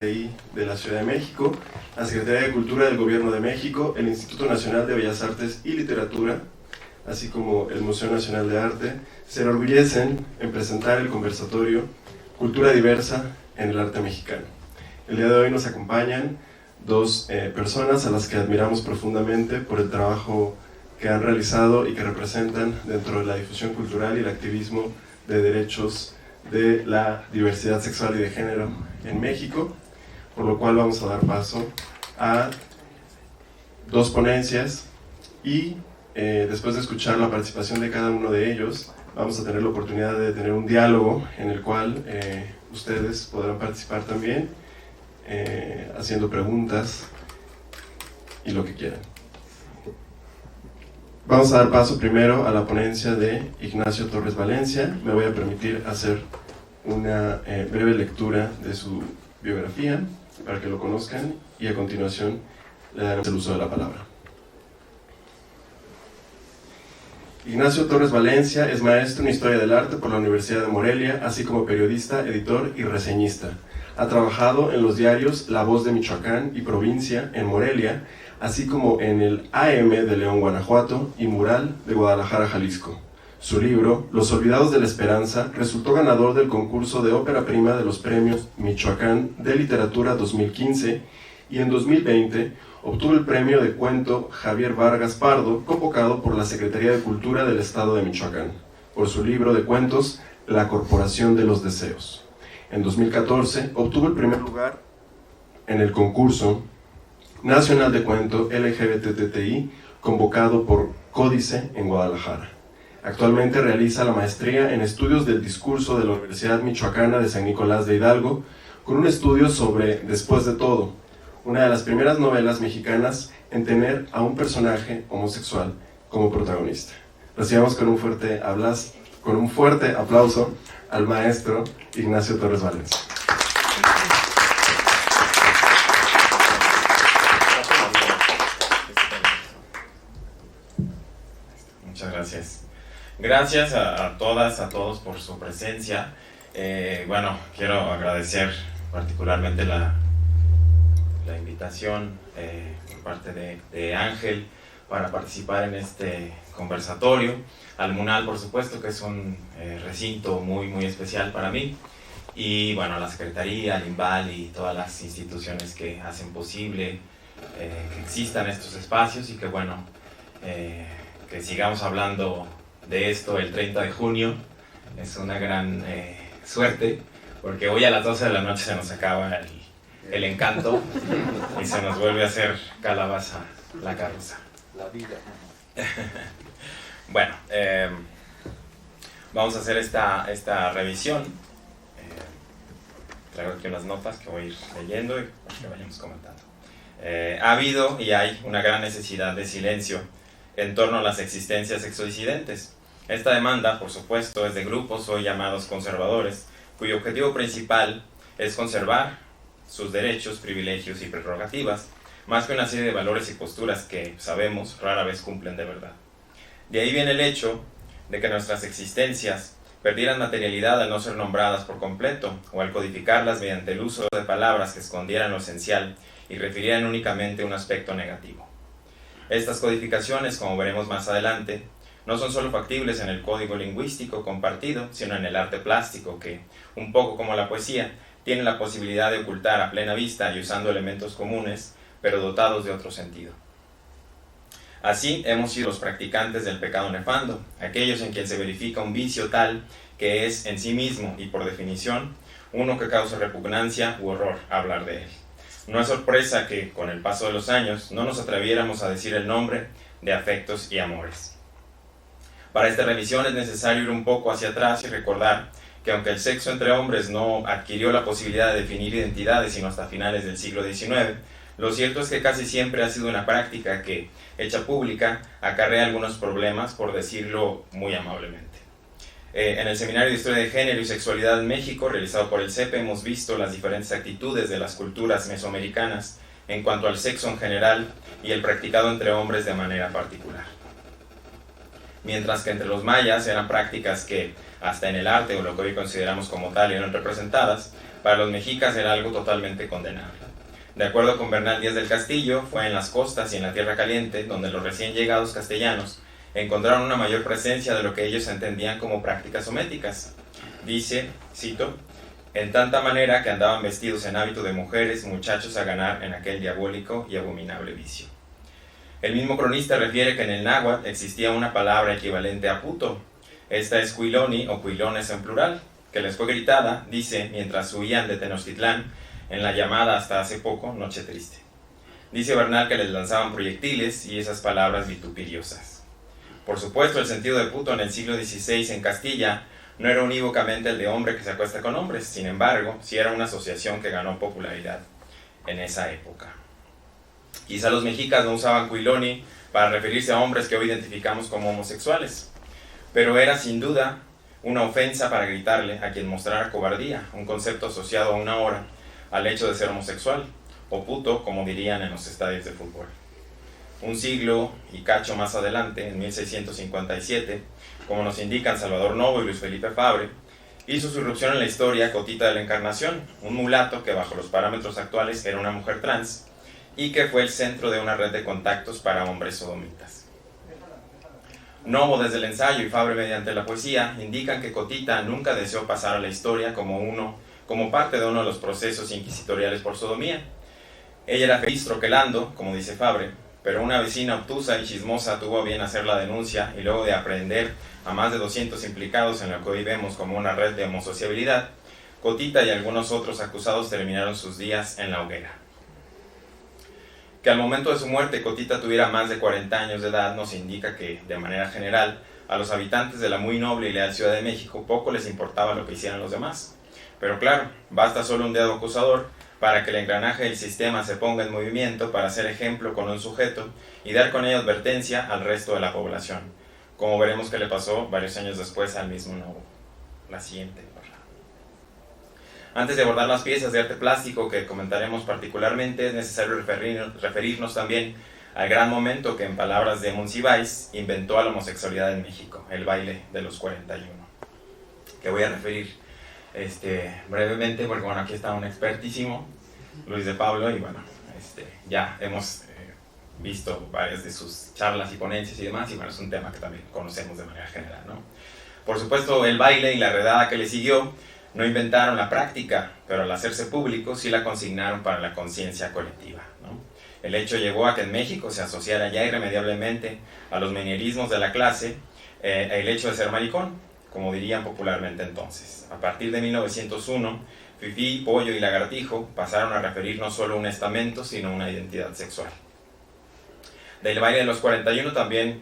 de la Ciudad de México, la Secretaría de Cultura del Gobierno de México, el Instituto Nacional de Bellas Artes y Literatura, así como el Museo Nacional de Arte, se enorgullecen en presentar el conversatorio Cultura Diversa en el Arte Mexicano. El día de hoy nos acompañan dos personas a las que admiramos profundamente por el trabajo que han realizado y que representan dentro de la difusión cultural y el activismo de derechos de la diversidad sexual y de género en México, por lo cual vamos a dar paso a dos ponencias y después de escuchar la participación de cada uno de ellos, vamos a tener la oportunidad de tener un diálogo en el cual ustedes podrán participar también, haciendo preguntas y lo que quieran. Vamos a dar paso primero a la ponencia de Ignacio Torres Valencia. Me voy a permitir hacer una breve lectura de su biografía para que lo conozcan y a continuación le daremos el uso de la palabra. Ignacio Torres Valencia es maestro en Historia del Arte por la Universidad de Morelia, así como periodista, editor y reseñista. Ha trabajado en los diarios La Voz de Michoacán y Provincia en Morelia, así como en el AM de León, Guanajuato y Mural de Guadalajara, Jalisco. Su libro, Los Olvidados de la Esperanza, resultó ganador del concurso de ópera prima de los premios Michoacán de Literatura 2015 y en 2020 obtuvo el premio de cuento Javier Vargas Pardo, convocado por la Secretaría de Cultura del Estado de Michoacán, por su libro de cuentos La Corporación de los Deseos. En 2014 obtuvo el primer lugar en el concurso Nacional de Cuento LGBTTI, convocado por Códice en Guadalajara. Actualmente realiza la maestría en Estudios del Discurso de la Universidad Michoacana de San Nicolás de Hidalgo, con un estudio sobre Después de Todo, una de las primeras novelas mexicanas en tener a un personaje homosexual como protagonista. Recibamos con un fuerte aplauso al maestro Ignacio Torres Valencia. Muchas gracias. Gracias a todas, a todos por su presencia. Bueno, quiero agradecer particularmente la invitación por parte de Ángel para participar en este conversatorio. Al MUNAL, por supuesto, que es un recinto muy especial para mí. Y bueno, a la Secretaría, al INVAL y todas las instituciones que hacen posible que existan estos espacios y que bueno, que sigamos hablando de esto el 30 de junio. Es una gran suerte, porque hoy a las 12 de la noche se nos acaba el encanto y se nos vuelve a hacer calabaza la carroza. La vida. Bueno, vamos a hacer esta revisión. Traigo aquí unas notas que voy a ir leyendo y que vayamos comentando. Ha habido y hay una gran necesidad de silencio en torno a las existencias sexodisidentes. Esta demanda, por supuesto, es de grupos hoy llamados conservadores, cuyo objetivo principal es conservar sus derechos, privilegios y prerrogativas, más que una serie de valores y posturas que, sabemos, rara vez cumplen de verdad. De ahí viene el hecho de que nuestras existencias perdieran materialidad al no ser nombradas por completo, o al codificarlas mediante el uso de palabras que escondieran lo esencial y refirieran únicamente un aspecto negativo. Estas codificaciones, como veremos más adelante, no son solo factibles en el código lingüístico compartido, sino en el arte plástico que, un poco como la poesía, tiene la posibilidad de ocultar a plena vista y usando elementos comunes, pero dotados de otro sentido. Así hemos sido los practicantes del pecado nefando, aquellos en quien se verifica un vicio tal que es en sí mismo y por definición uno que causa repugnancia u horror hablar de él. No es sorpresa que, con el paso de los años, no nos atreviéramos a decir el nombre de afectos y amores. Para esta revisión es necesario ir un poco hacia atrás y recordar que aunque el sexo entre hombres no adquirió la posibilidad de definir identidades sino hasta finales del siglo XIX, lo cierto es que casi siempre ha sido una práctica que, hecha pública, acarrea algunos problemas, por decirlo muy amablemente. En el Seminario de Historia de Género y Sexualidad en México, realizado por el CEPE, hemos visto las diferentes actitudes de las culturas mesoamericanas en cuanto al sexo en general y el practicado entre hombres de manera particular. Mientras que entre los mayas eran prácticas que, hasta en el arte o lo que hoy consideramos como tal, eran representadas, para los mexicas era algo totalmente condenable. De acuerdo con Bernal Díaz del Castillo, fue en las costas y en la Tierra Caliente donde los recién llegados castellanos encontraron una mayor presencia de lo que ellos entendían como prácticas sométicas. Dice, cito, en tanta manera que andaban vestidos en hábito de mujeres, muchachos a ganar en aquel diabólico y abominable vicio. El mismo cronista refiere que en el náhuatl existía una palabra equivalente a puto. Esta es cuiloni o cuilones en plural, que les fue gritada, dice, mientras huían de Tenochtitlán en la llamada hasta hace poco Noche Triste. Dice Bernal que les lanzaban proyectiles y esas palabras vituperiosas. Por supuesto, el sentido de puto en el siglo XVI en Castilla no era unívocamente el de hombre que se acuesta con hombres, sin embargo, sí era una asociación que ganó popularidad en esa época. Quizá los mexicas no usaban cuiloni para referirse a hombres que hoy identificamos como homosexuales, pero era sin duda una ofensa para gritarle a quien mostrara cobardía, un concepto asociado a una hora al hecho de ser homosexual, o puto, como dirían en los estadios de fútbol. Un siglo y cacho más adelante, en 1657, como nos indican Salvador Novo y Luis Felipe Fabre, hizo su irrupción en la historia Cotita de la Encarnación, un mulato que bajo los parámetros actuales era una mujer trans y que fue el centro de una red de contactos para hombres sodomitas. Novo desde el ensayo y Fabre mediante la poesía indican que Cotita nunca deseó pasar a la historia como parte de uno de los procesos inquisitoriales por sodomía. Ella era feliz troquelando, como dice Fabre, pero una vecina obtusa y chismosa tuvo a bien hacer la denuncia y luego de aprehender a más de 200 implicados en lo que hoy vemos como una red de homosociabilidad, Cotita y algunos otros acusados terminaron sus días en la hoguera. Que al momento de su muerte Cotita tuviera más de 40 años de edad nos indica que, de manera general, a los habitantes de la muy noble y leal Ciudad de México poco les importaba lo que hicieran los demás. Pero claro, basta solo un dedo acusador para que el engranaje del sistema se ponga en movimiento para ser ejemplo con un sujeto y dar con ello advertencia al resto de la población, como veremos que le pasó varios años después al mismo Novo. La siguiente. Antes de abordar las piezas de arte plástico que comentaremos particularmente, es necesario referirnos también al gran momento que, en palabras de Monsiváis, inventó a la homosexualidad en México, el baile de los 41, que voy a referir brevemente, porque bueno, aquí está un expertísimo, Luis de Pablo, y bueno, ya hemos visto varias de sus charlas y ponencias y demás, y bueno, es un tema que también conocemos de manera general, ¿no? Por supuesto, el baile y la redada que le siguió no inventaron la práctica, pero al hacerse público sí la consignaron para la conciencia colectiva, ¿no? El hecho llevó a que en México se asociara ya irremediablemente a los menierismos de la clase el hecho de ser maricón, como dirían popularmente entonces. A partir de 1901, fifí, pollo y lagartijo pasaron a referir no solo un estamento, sino una identidad sexual. Del baile de los 41 también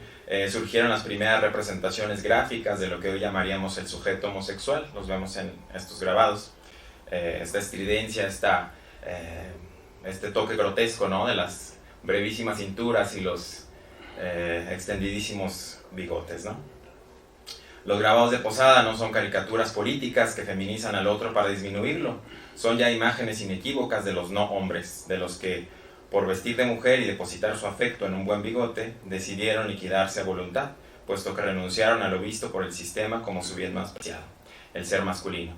surgieron las primeras representaciones gráficas de lo que hoy llamaríamos el sujeto homosexual. Los vemos en estos grabados. Esta estridencia, este toque grotesco, ¿no?, de las brevísimas cinturas y los extendidísimos bigotes, ¿no? Los grabados de Posada no son caricaturas políticas que feminizan al otro para disminuirlo, son ya imágenes inequívocas de los no hombres, de los que, por vestir de mujer y depositar su afecto en un buen bigote, decidieron liquidarse a voluntad, puesto que renunciaron a lo visto por el sistema como su bien más preciado, el ser masculino.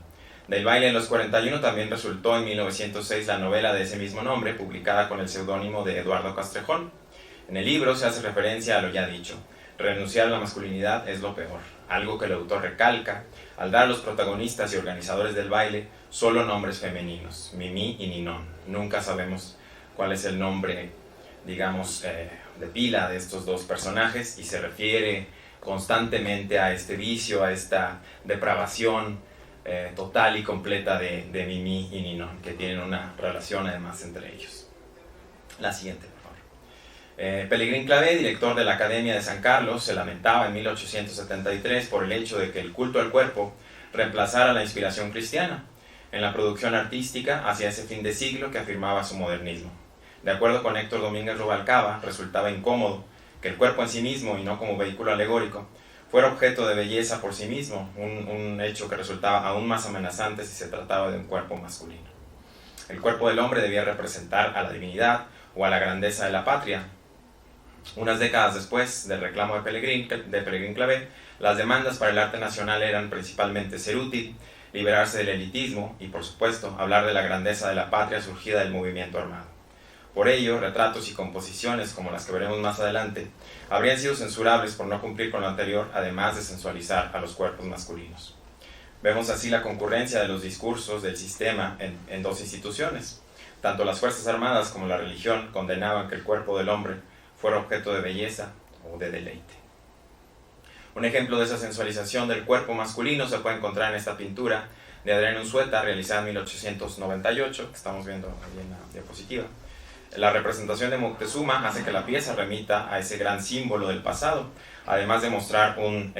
Del baile de los 41 también resultó en 1906 la novela de ese mismo nombre, publicada con el seudónimo de Eduardo Castrejón. En el libro se hace referencia a lo ya dicho: renunciar a la masculinidad es lo peor, algo que el autor recalca al dar a los protagonistas y organizadores del baile solo nombres femeninos, Mimi y Ninón. Nunca sabemos cuál es el nombre, digamos, de pila de estos dos personajes, y se refiere constantemente a este vicio, a esta depravación total y completa de Mimi y Ninón, que tienen una relación además entre ellos. La siguiente. Pelegrín Clavé, director de la Academia de San Carlos, se lamentaba en 1873 por el hecho de que el culto al cuerpo reemplazara la inspiración cristiana en la producción artística hacia ese fin de siglo que afirmaba su modernismo. De acuerdo con Héctor Domínguez Rubalcaba, resultaba incómodo que el cuerpo en sí mismo, y no como vehículo alegórico, fuera objeto de belleza por sí mismo, un hecho que resultaba aún más amenazante si se trataba de un cuerpo masculino. El cuerpo del hombre debía representar a la divinidad o a la grandeza de la patria. Unas décadas después del reclamo de Pelegrín Clavé, las demandas para el arte nacional eran principalmente ser útil, liberarse del elitismo y, por supuesto, hablar de la grandeza de la patria surgida del movimiento armado. Por ello, retratos y composiciones, como las que veremos más adelante, habrían sido censurables por no cumplir con lo anterior, además de sensualizar a los cuerpos masculinos. Vemos así la concurrencia de los discursos del sistema en dos instituciones. Tanto las Fuerzas Armadas como la religión condenaban que el cuerpo del hombre fuera objeto de belleza o de deleite. Un ejemplo de esa sensualización del cuerpo masculino se puede encontrar en esta pintura de Adrián Unzueta, realizada en 1898, que estamos viendo ahí en la diapositiva. La representación de Moctezuma hace que la pieza remita a ese gran símbolo del pasado, además de mostrar un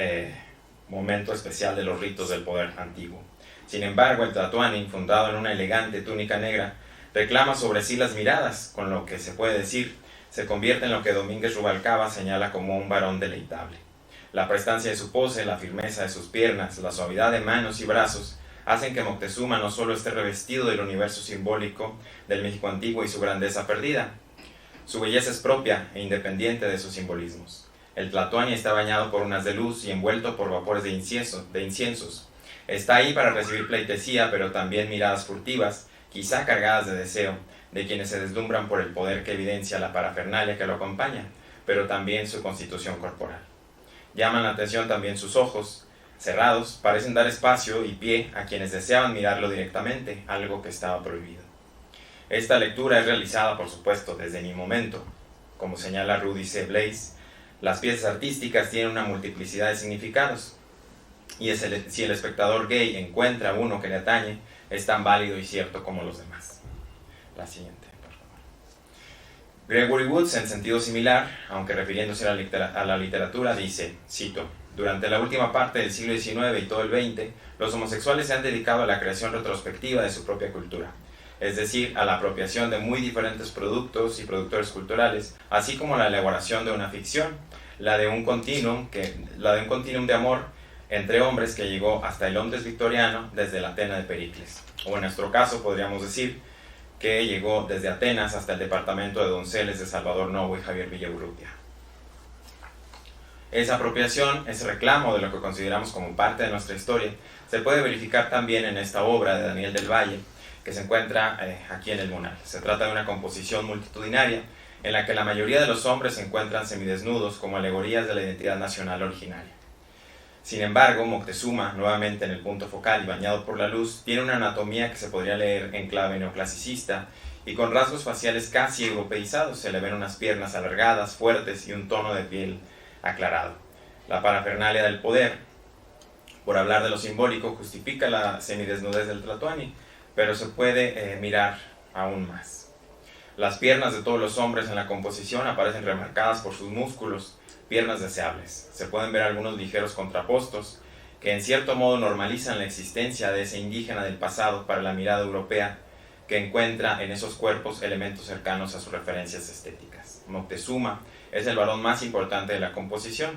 momento especial de los ritos del poder antiguo. Sin embargo, el Tlatoani, fundado en una elegante túnica negra, reclama sobre sí las miradas, con lo que se puede decir, se convierte en lo que Domínguez Rubalcaba señala como un varón deleitable. La prestancia de su pose, la firmeza de sus piernas, la suavidad de manos y brazos, hacen que Moctezuma no solo esté revestido del universo simbólico del México antiguo y su grandeza perdida, su belleza es propia e independiente de sus simbolismos. El Tlatoani está bañado por unas de luz y envuelto por vapores de inciensos. Está ahí para recibir pleitesía, pero también miradas furtivas, quizá cargadas de deseo, de quienes se deslumbran por el poder que evidencia la parafernalia que lo acompaña, pero también su constitución corporal. Llaman la atención también sus ojos, cerrados, parecen dar espacio y pie a quienes deseaban mirarlo directamente, algo que estaba prohibido. Esta lectura es realizada, por supuesto, desde mi momento. Como señala Rudy C. Blaze, las piezas artísticas tienen una multiplicidad de significados, y si el espectador gay encuentra uno que le atañe, es tan válido y cierto como los demás. La siguiente, por favor. Gregory Woods, en sentido similar, aunque refiriéndose a la literatura, dice, cito, durante la última parte del siglo XIX y todo el XX, los homosexuales se han dedicado a la creación retrospectiva de su propia cultura, es decir, a la apropiación de muy diferentes productos y productores culturales, así como la elaboración de una ficción, la de un continuum de amor entre hombres que llegó hasta el Londres victoriano desde la Atena de Pericles, o en nuestro caso podríamos decir que llegó desde Atenas hasta el departamento de donceles de Salvador Novo y Javier Villaurrutia. Esa apropiación, ese reclamo de lo que consideramos como parte de nuestra historia, se puede verificar también en esta obra de Daniel del Valle, que se encuentra aquí en el Monal. Se trata de una composición multitudinaria en la que la mayoría de los hombres se encuentran semidesnudos como alegorías de la identidad nacional originaria. Sin embargo, Moctezuma, nuevamente en el punto focal y bañado por la luz, tiene una anatomía que se podría leer en clave neoclasicista y con rasgos faciales casi europeizados. Se le ven unas piernas alargadas, fuertes y un tono de piel aclarado. La parafernalia del poder, por hablar de lo simbólico, justifica la semidesnudez del Tlatoani, pero se puede mirar aún más. Las piernas de todos los hombres en la composición aparecen remarcadas por sus músculos, piernas deseables. Se pueden ver algunos ligeros contrapostos que en cierto modo normalizan la existencia de ese indígena del pasado para la mirada europea que encuentra en esos cuerpos elementos cercanos a sus referencias estéticas. Moctezuma es el varón más importante de la composición.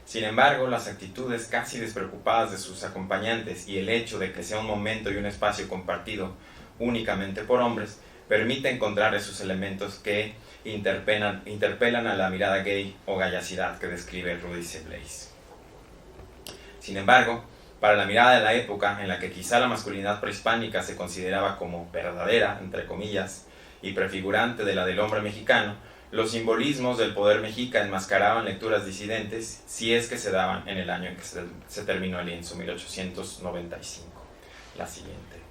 Sin embargo, las actitudes casi despreocupadas de sus acompañantes y el hecho de que sea un momento y un espacio compartido únicamente por hombres permite encontrar esos elementos que interpelan a la mirada gay o gallacidad que describe Rudy C. Blaze. Sin embargo, para la mirada de la época en la que quizá la masculinidad prehispánica se consideraba como verdadera, entre comillas, y prefigurante de la del hombre mexicano, los simbolismos del poder mexica enmascaraban lecturas disidentes si es que se daban en el año en que se terminó el lienzo, 1895. La siguiente.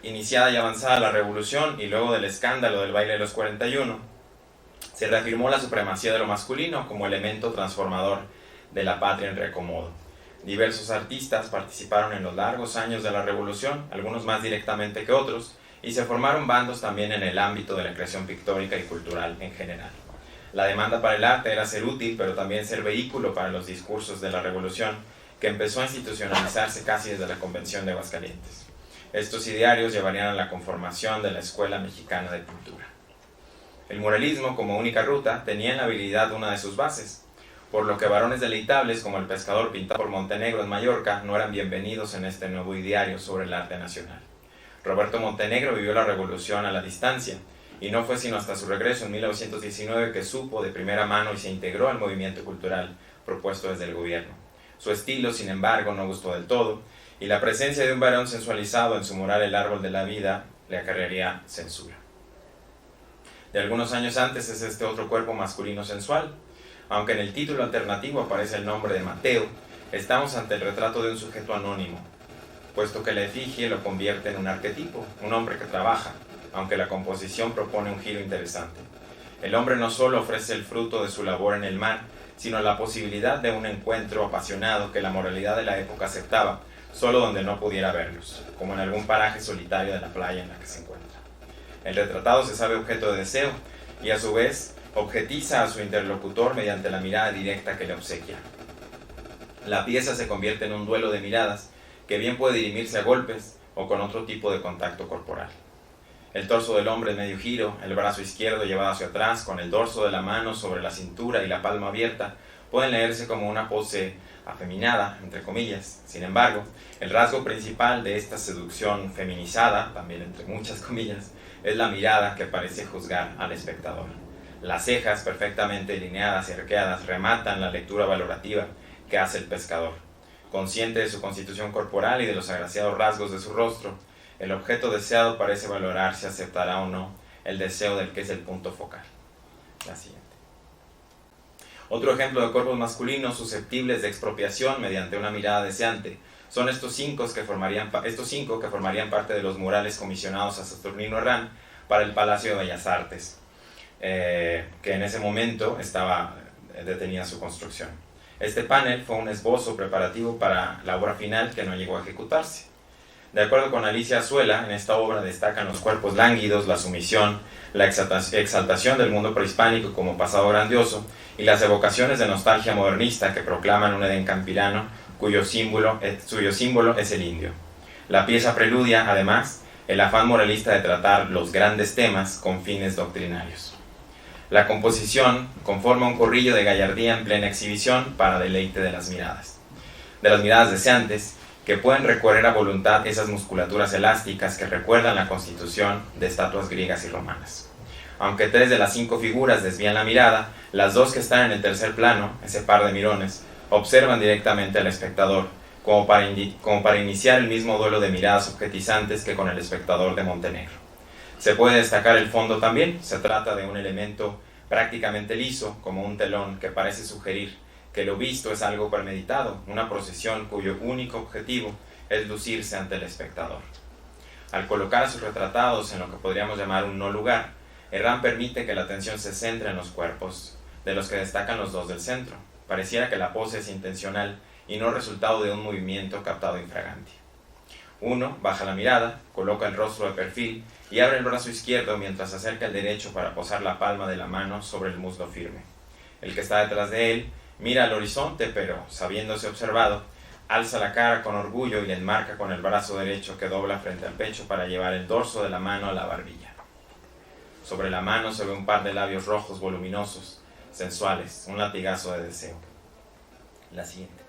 Iniciada y avanzada la revolución y luego del escándalo del baile de los 41, se reafirmó la supremacía de lo masculino como elemento transformador de la patria en reacomodo. Diversos artistas participaron en los largos años de la revolución, algunos más directamente que otros, y se formaron bandos también en el ámbito de la creación pictórica y cultural en general. La demanda para el arte era ser útil, pero también ser vehículo para los discursos de la revolución, que empezó a institucionalizarse casi desde la Convención de Aguascalientes. Estos idearios llevarían a la conformación de la Escuela Mexicana de Pintura. El muralismo, como única ruta, tenía en la habilidad una de sus bases, por lo que varones deleitables como el pescador pintado por Montenegro en Mallorca no eran bienvenidos en este nuevo ideario sobre el arte nacional. Roberto Montenegro vivió la revolución a la distancia, y no fue sino hasta su regreso en 1919 que supo de primera mano y se integró al movimiento cultural propuesto desde el gobierno. Su estilo, sin embargo, no gustó del todo, y la presencia de un varón sensualizado en su mural El árbol de la vida le acarrearía censura. De algunos años antes es este otro cuerpo masculino sensual. Aunque en el título alternativo aparece el nombre de Mateo, estamos ante el retrato de un sujeto anónimo, puesto que la efigie lo convierte en un arquetipo, un hombre que trabaja, aunque la composición propone un giro interesante. El hombre no solo ofrece el fruto de su labor en el mar, sino la posibilidad de un encuentro apasionado que la moralidad de la época aceptaba, solo donde no pudiera verlos, como en algún paraje solitario de la playa en la que se encuentra. El retratado se sabe objeto de deseo y a su vez objetiza a su interlocutor mediante la mirada directa que le obsequia. La pieza se convierte en un duelo de miradas que bien puede dirimirse a golpes o con otro tipo de contacto corporal. El torso del hombre en medio giro, el brazo izquierdo llevado hacia atrás, con el dorso de la mano sobre la cintura y la palma abierta, pueden leerse como una pose afeminada, entre comillas. Sin embargo, el rasgo principal de esta seducción feminizada, también entre muchas comillas, es la mirada que parece juzgar al espectador. Las cejas, perfectamente delineadas y arqueadas, rematan la lectura valorativa que hace el pescador. Consciente de su constitución corporal y de los agraciados rasgos de su rostro, el objeto deseado parece valorar si aceptará o no el deseo del que es el punto focal. La siguiente. Otro ejemplo de cuerpos masculinos susceptibles de expropiación mediante una mirada deseante son estos cinco que formarían parte de los murales comisionados a Saturnino Herrán para el Palacio de Bellas Artes, que en ese momento estaba detenida su construcción. Este panel fue un esbozo preparativo para la obra final que no llegó a ejecutarse. De acuerdo con Alicia Azuela, en esta obra destacan los cuerpos lánguidos, la sumisión, la exaltación del mundo prehispánico como pasado grandioso y las evocaciones de nostalgia modernista que proclaman un Edén campirano cuyo símbolo es el indio. La pieza preludia, además, el afán moralista de tratar los grandes temas con fines doctrinarios. La composición conforma un corrillo de gallardía en plena exhibición para deleite de las miradas deseantes, que pueden recorrer a voluntad esas musculaturas elásticas que recuerdan la constitución de estatuas griegas y romanas. Aunque 3 de las 5 figuras desvían la mirada, las 2 que están en el tercer plano, ese par de mirones, observan directamente al espectador, como para iniciar el mismo duelo de miradas objetizantes que con el espectador de Montenegro. Se puede destacar el fondo también. Se trata de un elemento prácticamente liso, como un telón, que parece sugerir que lo visto es algo premeditado, una procesión cuyo único objetivo es lucirse ante el espectador. Al colocar a sus retratados en lo que podríamos llamar un no lugar, Herrán permite que la atención se centre en los cuerpos, de los que destacan los 2 del centro. Pareciera que la pose es intencional y no resultado de un movimiento captado infraganti. Uno baja la mirada, coloca el rostro de perfil y abre el brazo izquierdo mientras acerca el derecho para posar la palma de la mano sobre el muslo firme. El que está detrás de él mira al horizonte, pero, sabiéndose observado, alza la cara con orgullo y le enmarca con el brazo derecho que dobla frente al pecho para llevar el dorso de la mano a la barbilla. Sobre la mano se ve un par de labios rojos voluminosos, sensuales, un latigazo de deseo. La siguiente.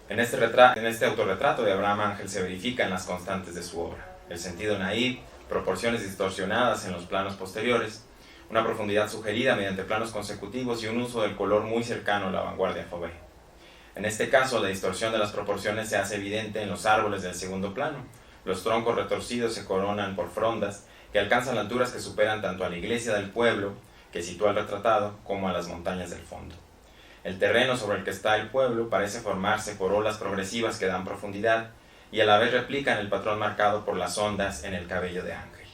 En este autorretrato de Abraham Ángel se verifican las constantes de su obra: el sentido naïf, proporciones distorsionadas en los planos posteriores, una profundidad sugerida mediante planos consecutivos y un uso del color muy cercano a la vanguardia Fauvé. En este caso, la distorsión de las proporciones se hace evidente en los árboles del segundo plano. Los troncos retorcidos se coronan por frondas que alcanzan alturas que superan tanto a la iglesia del pueblo, que sitúa el retratado, como a las montañas del fondo. El terreno sobre el que está el pueblo parece formarse por olas progresivas que dan profundidad y a la vez replican el patrón marcado por las ondas en el cabello de Ángel.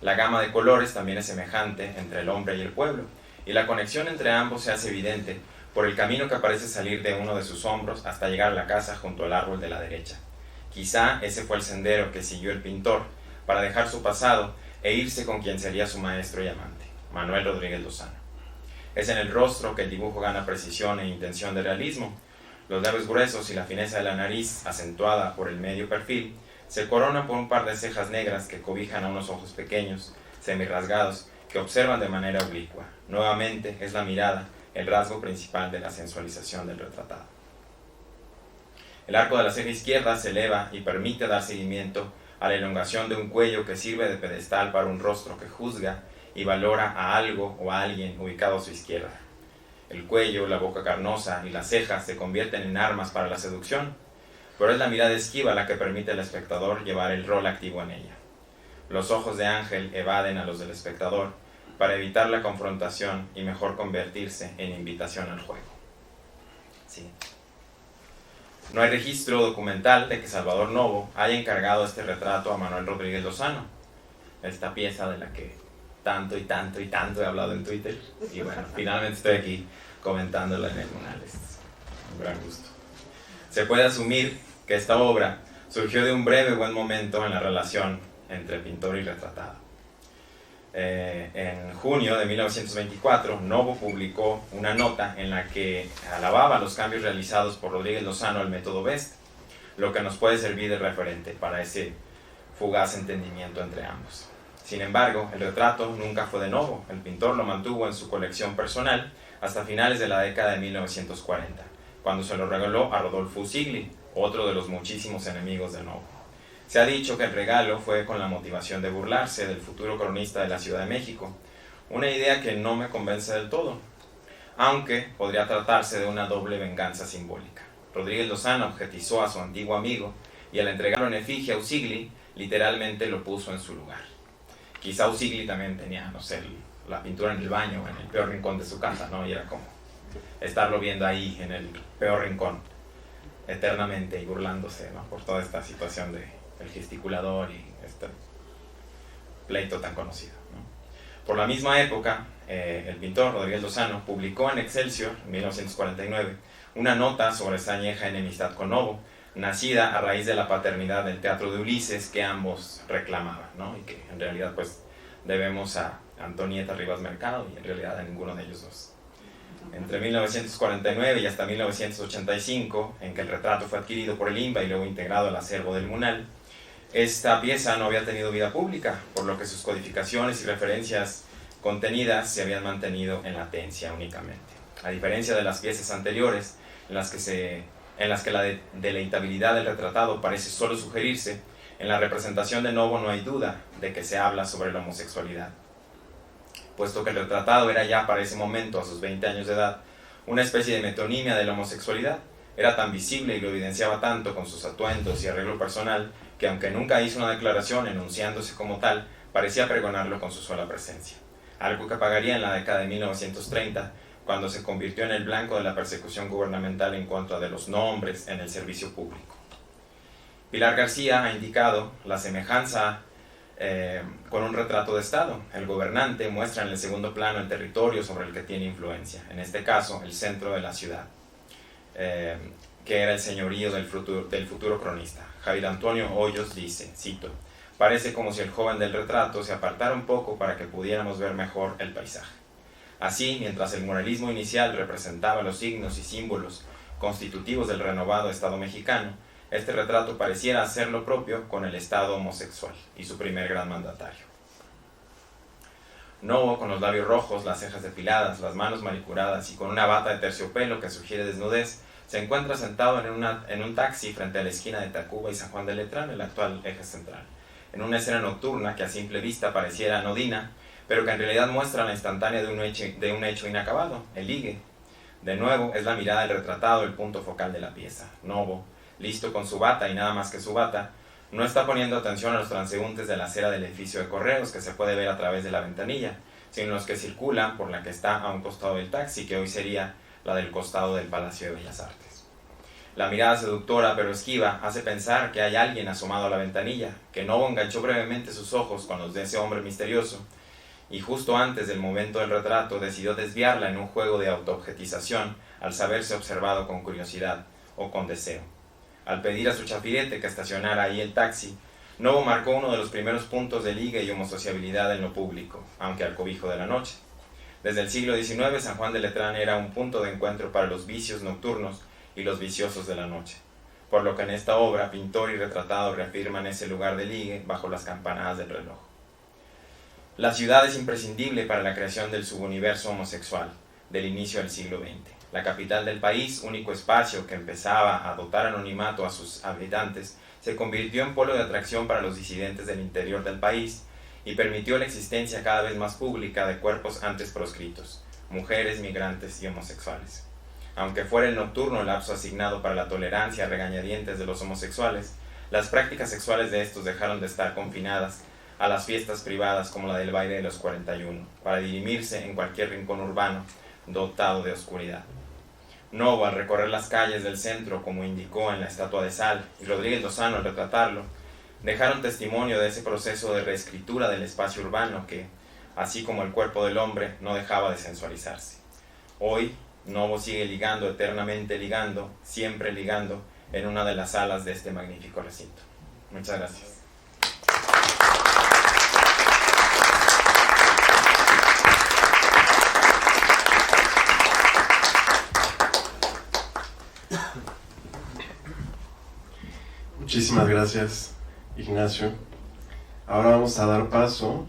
La gama de colores también es semejante entre el hombre y el pueblo, y la conexión entre ambos se hace evidente por el camino que parece salir de uno de sus hombros hasta llegar a la casa junto al árbol de la derecha. Quizá ese fue el sendero que siguió el pintor para dejar su pasado e irse con quien sería su maestro y amante, Manuel Rodríguez Lozano. Es en el rostro que el dibujo gana precisión e intención de realismo. Los labios gruesos y la fineza de la nariz, acentuada por el medio perfil, se coronan por un par de cejas negras que cobijan a unos ojos pequeños, semirrasgados, que observan de manera oblicua. Nuevamente es la mirada el rasgo principal de la sensualización del retratado. El arco de la ceja izquierda se eleva y permite dar seguimiento a la elongación de un cuello que sirve de pedestal para un rostro que juzga y valora a algo o a alguien ubicado a su izquierda. El cuello, la boca carnosa y las cejas se convierten en armas para la seducción, pero es la mirada esquiva la que permite al espectador llevar el rol activo en ella. Los ojos de Ángel evaden a los del espectador para evitar la confrontación y mejor convertirse en invitación al juego. Sí. No hay registro documental de que Salvador Novo haya encargado este retrato a Manuel Rodríguez Lozano, esta pieza de la que tanto y tanto y tanto he hablado en Twitter, y bueno, finalmente estoy aquí comentándola en el Munal. Es un gran gusto. Se puede asumir que esta obra surgió de un breve buen momento en la relación entre pintor y retratado. En junio de 1924, Novo publicó una nota en la que alababa los cambios realizados por Rodríguez Lozano al método Best, lo que nos puede servir de referente para ese fugaz entendimiento entre ambos. Sin embargo, el retrato nunca fue de Novo. El pintor lo mantuvo en su colección personal hasta finales de la década de 1940, cuando se lo regaló a Rodolfo Usigli, otro de los muchísimos enemigos de Novo. Se ha dicho que el regalo fue con la motivación de burlarse del futuro cronista de la Ciudad de México, una idea que no me convence del todo, aunque podría tratarse de una doble venganza simbólica. Rodríguez Lozano objetizó a su antiguo amigo y al entregarlo en efigie a Usigli, literalmente lo puso en su lugar. Quizá Usigli también tenía, no sé, la pintura en el baño, en el peor rincón de su casa, ¿no? Y era como estarlo viendo ahí, en el peor rincón, eternamente y burlándose, ¿no? Por toda esta situación de el gesticulador y este pleito tan conocido, ¿no? Por la misma época, el pintor Rodríguez Lozano publicó en Excelsior, en 1949, una nota sobre esa añeja enemistad con Novo, nacida a raíz de la paternidad del teatro de Ulises que ambos reclamaban, ¿no? Y que en realidad pues debemos a Antonieta Rivas Mercado y en realidad a ninguno de ellos dos. Entre 1949 y hasta 1985, en que el retrato fue adquirido por el INBA y luego integrado al acervo del Munal, esta pieza no había tenido vida pública, por lo que sus codificaciones y referencias contenidas se habían mantenido en latencia únicamente. A diferencia de las piezas anteriores, en las que la deleitabilidad del retratado parece solo sugerirse, en la representación de Novo no hay duda de que se habla sobre la homosexualidad, puesto que el retratado era ya para ese momento, a sus 20 años de edad, una especie de metonimia de la homosexualidad. Era tan visible y lo evidenciaba tanto con sus atuendos y arreglo personal, que aunque nunca hizo una declaración enunciándose como tal, parecía pregonarlo con su sola presencia. Algo que pagaría en la década de 1930, cuando se convirtió en el blanco de la persecución gubernamental en contra de los no hombres en el servicio público. Pilar García ha indicado la semejanza con un retrato de Estado. El gobernante muestra en el segundo plano el territorio sobre el que tiene influencia, en este caso el centro de la ciudad, que era el señorío del futuro cronista. Javier Antonio Hoyos dice, cito, «Parece como si el joven del retrato se apartara un poco para que pudiéramos ver mejor el paisaje». Así, mientras el muralismo inicial representaba los signos y símbolos constitutivos del renovado Estado mexicano, este retrato pareciera hacer lo propio con el Estado homosexual y su primer gran mandatario. Novo, con los labios rojos, las cejas depiladas, las manos manicuradas y con una bata de terciopelo que sugiere desnudez, se encuentra sentado en un taxi frente a la esquina de Tacuba y San Juan de Letrán, el actual eje central, en una escena nocturna que a simple vista pareciera anodina, pero que en realidad muestra la instantánea de un hecho inacabado, el ligue. De nuevo, es la mirada del retratado el punto focal de la pieza. Novo, listo con su bata y nada más que su bata, no está poniendo atención a los transeúntes de la acera del edificio de correos que se puede ver a través de la ventanilla, sino los que circulan por la que está a un costado del taxi, que hoy sería la del costado del Palacio de Bellas Artes. La mirada seductora pero esquiva hace pensar que hay alguien asomado a la ventanilla, que Novo enganchó brevemente sus ojos con los de ese hombre misterioso, y justo antes del momento del retrato decidió desviarla en un juego de autoobjetización al saberse observado con curiosidad o con deseo. Al pedir a su chafirete que estacionara ahí el taxi, Novo marcó uno de los primeros puntos de ligue y homosociabilidad en lo público, aunque al cobijo de la noche. Desde el siglo XIX, San Juan de Letrán era un punto de encuentro para los vicios nocturnos y los viciosos de la noche, por lo que en esta obra, pintor y retratado reafirman ese lugar de ligue bajo las campanadas del reloj. La ciudad es imprescindible para la creación del subuniverso homosexual del inicio del siglo XX. La capital del país, único espacio que empezaba a dotar anonimato a sus habitantes, se convirtió en polo de atracción para los disidentes del interior del país y permitió la existencia cada vez más pública de cuerpos antes proscritos, mujeres, migrantes y homosexuales. Aunque fuera el nocturno el lapso asignado para la tolerancia a regañadientes de los homosexuales, las prácticas sexuales de estos dejaron de estar confinadas a las fiestas privadas como la del baile de los 41, para dirimirse en cualquier rincón urbano dotado de oscuridad. Novo, al recorrer las calles del centro, como indicó en la estatua de sal, y Rodríguez Lozano al retratarlo, dejaron testimonio de ese proceso de reescritura del espacio urbano que, así como el cuerpo del hombre, no dejaba de sensualizarse. Hoy, Novo sigue ligando, eternamente ligando, siempre ligando, en una de las salas de este magnífico recinto. Muchas gracias. Muchísimas gracias, Ignacio. Ahora vamos a dar paso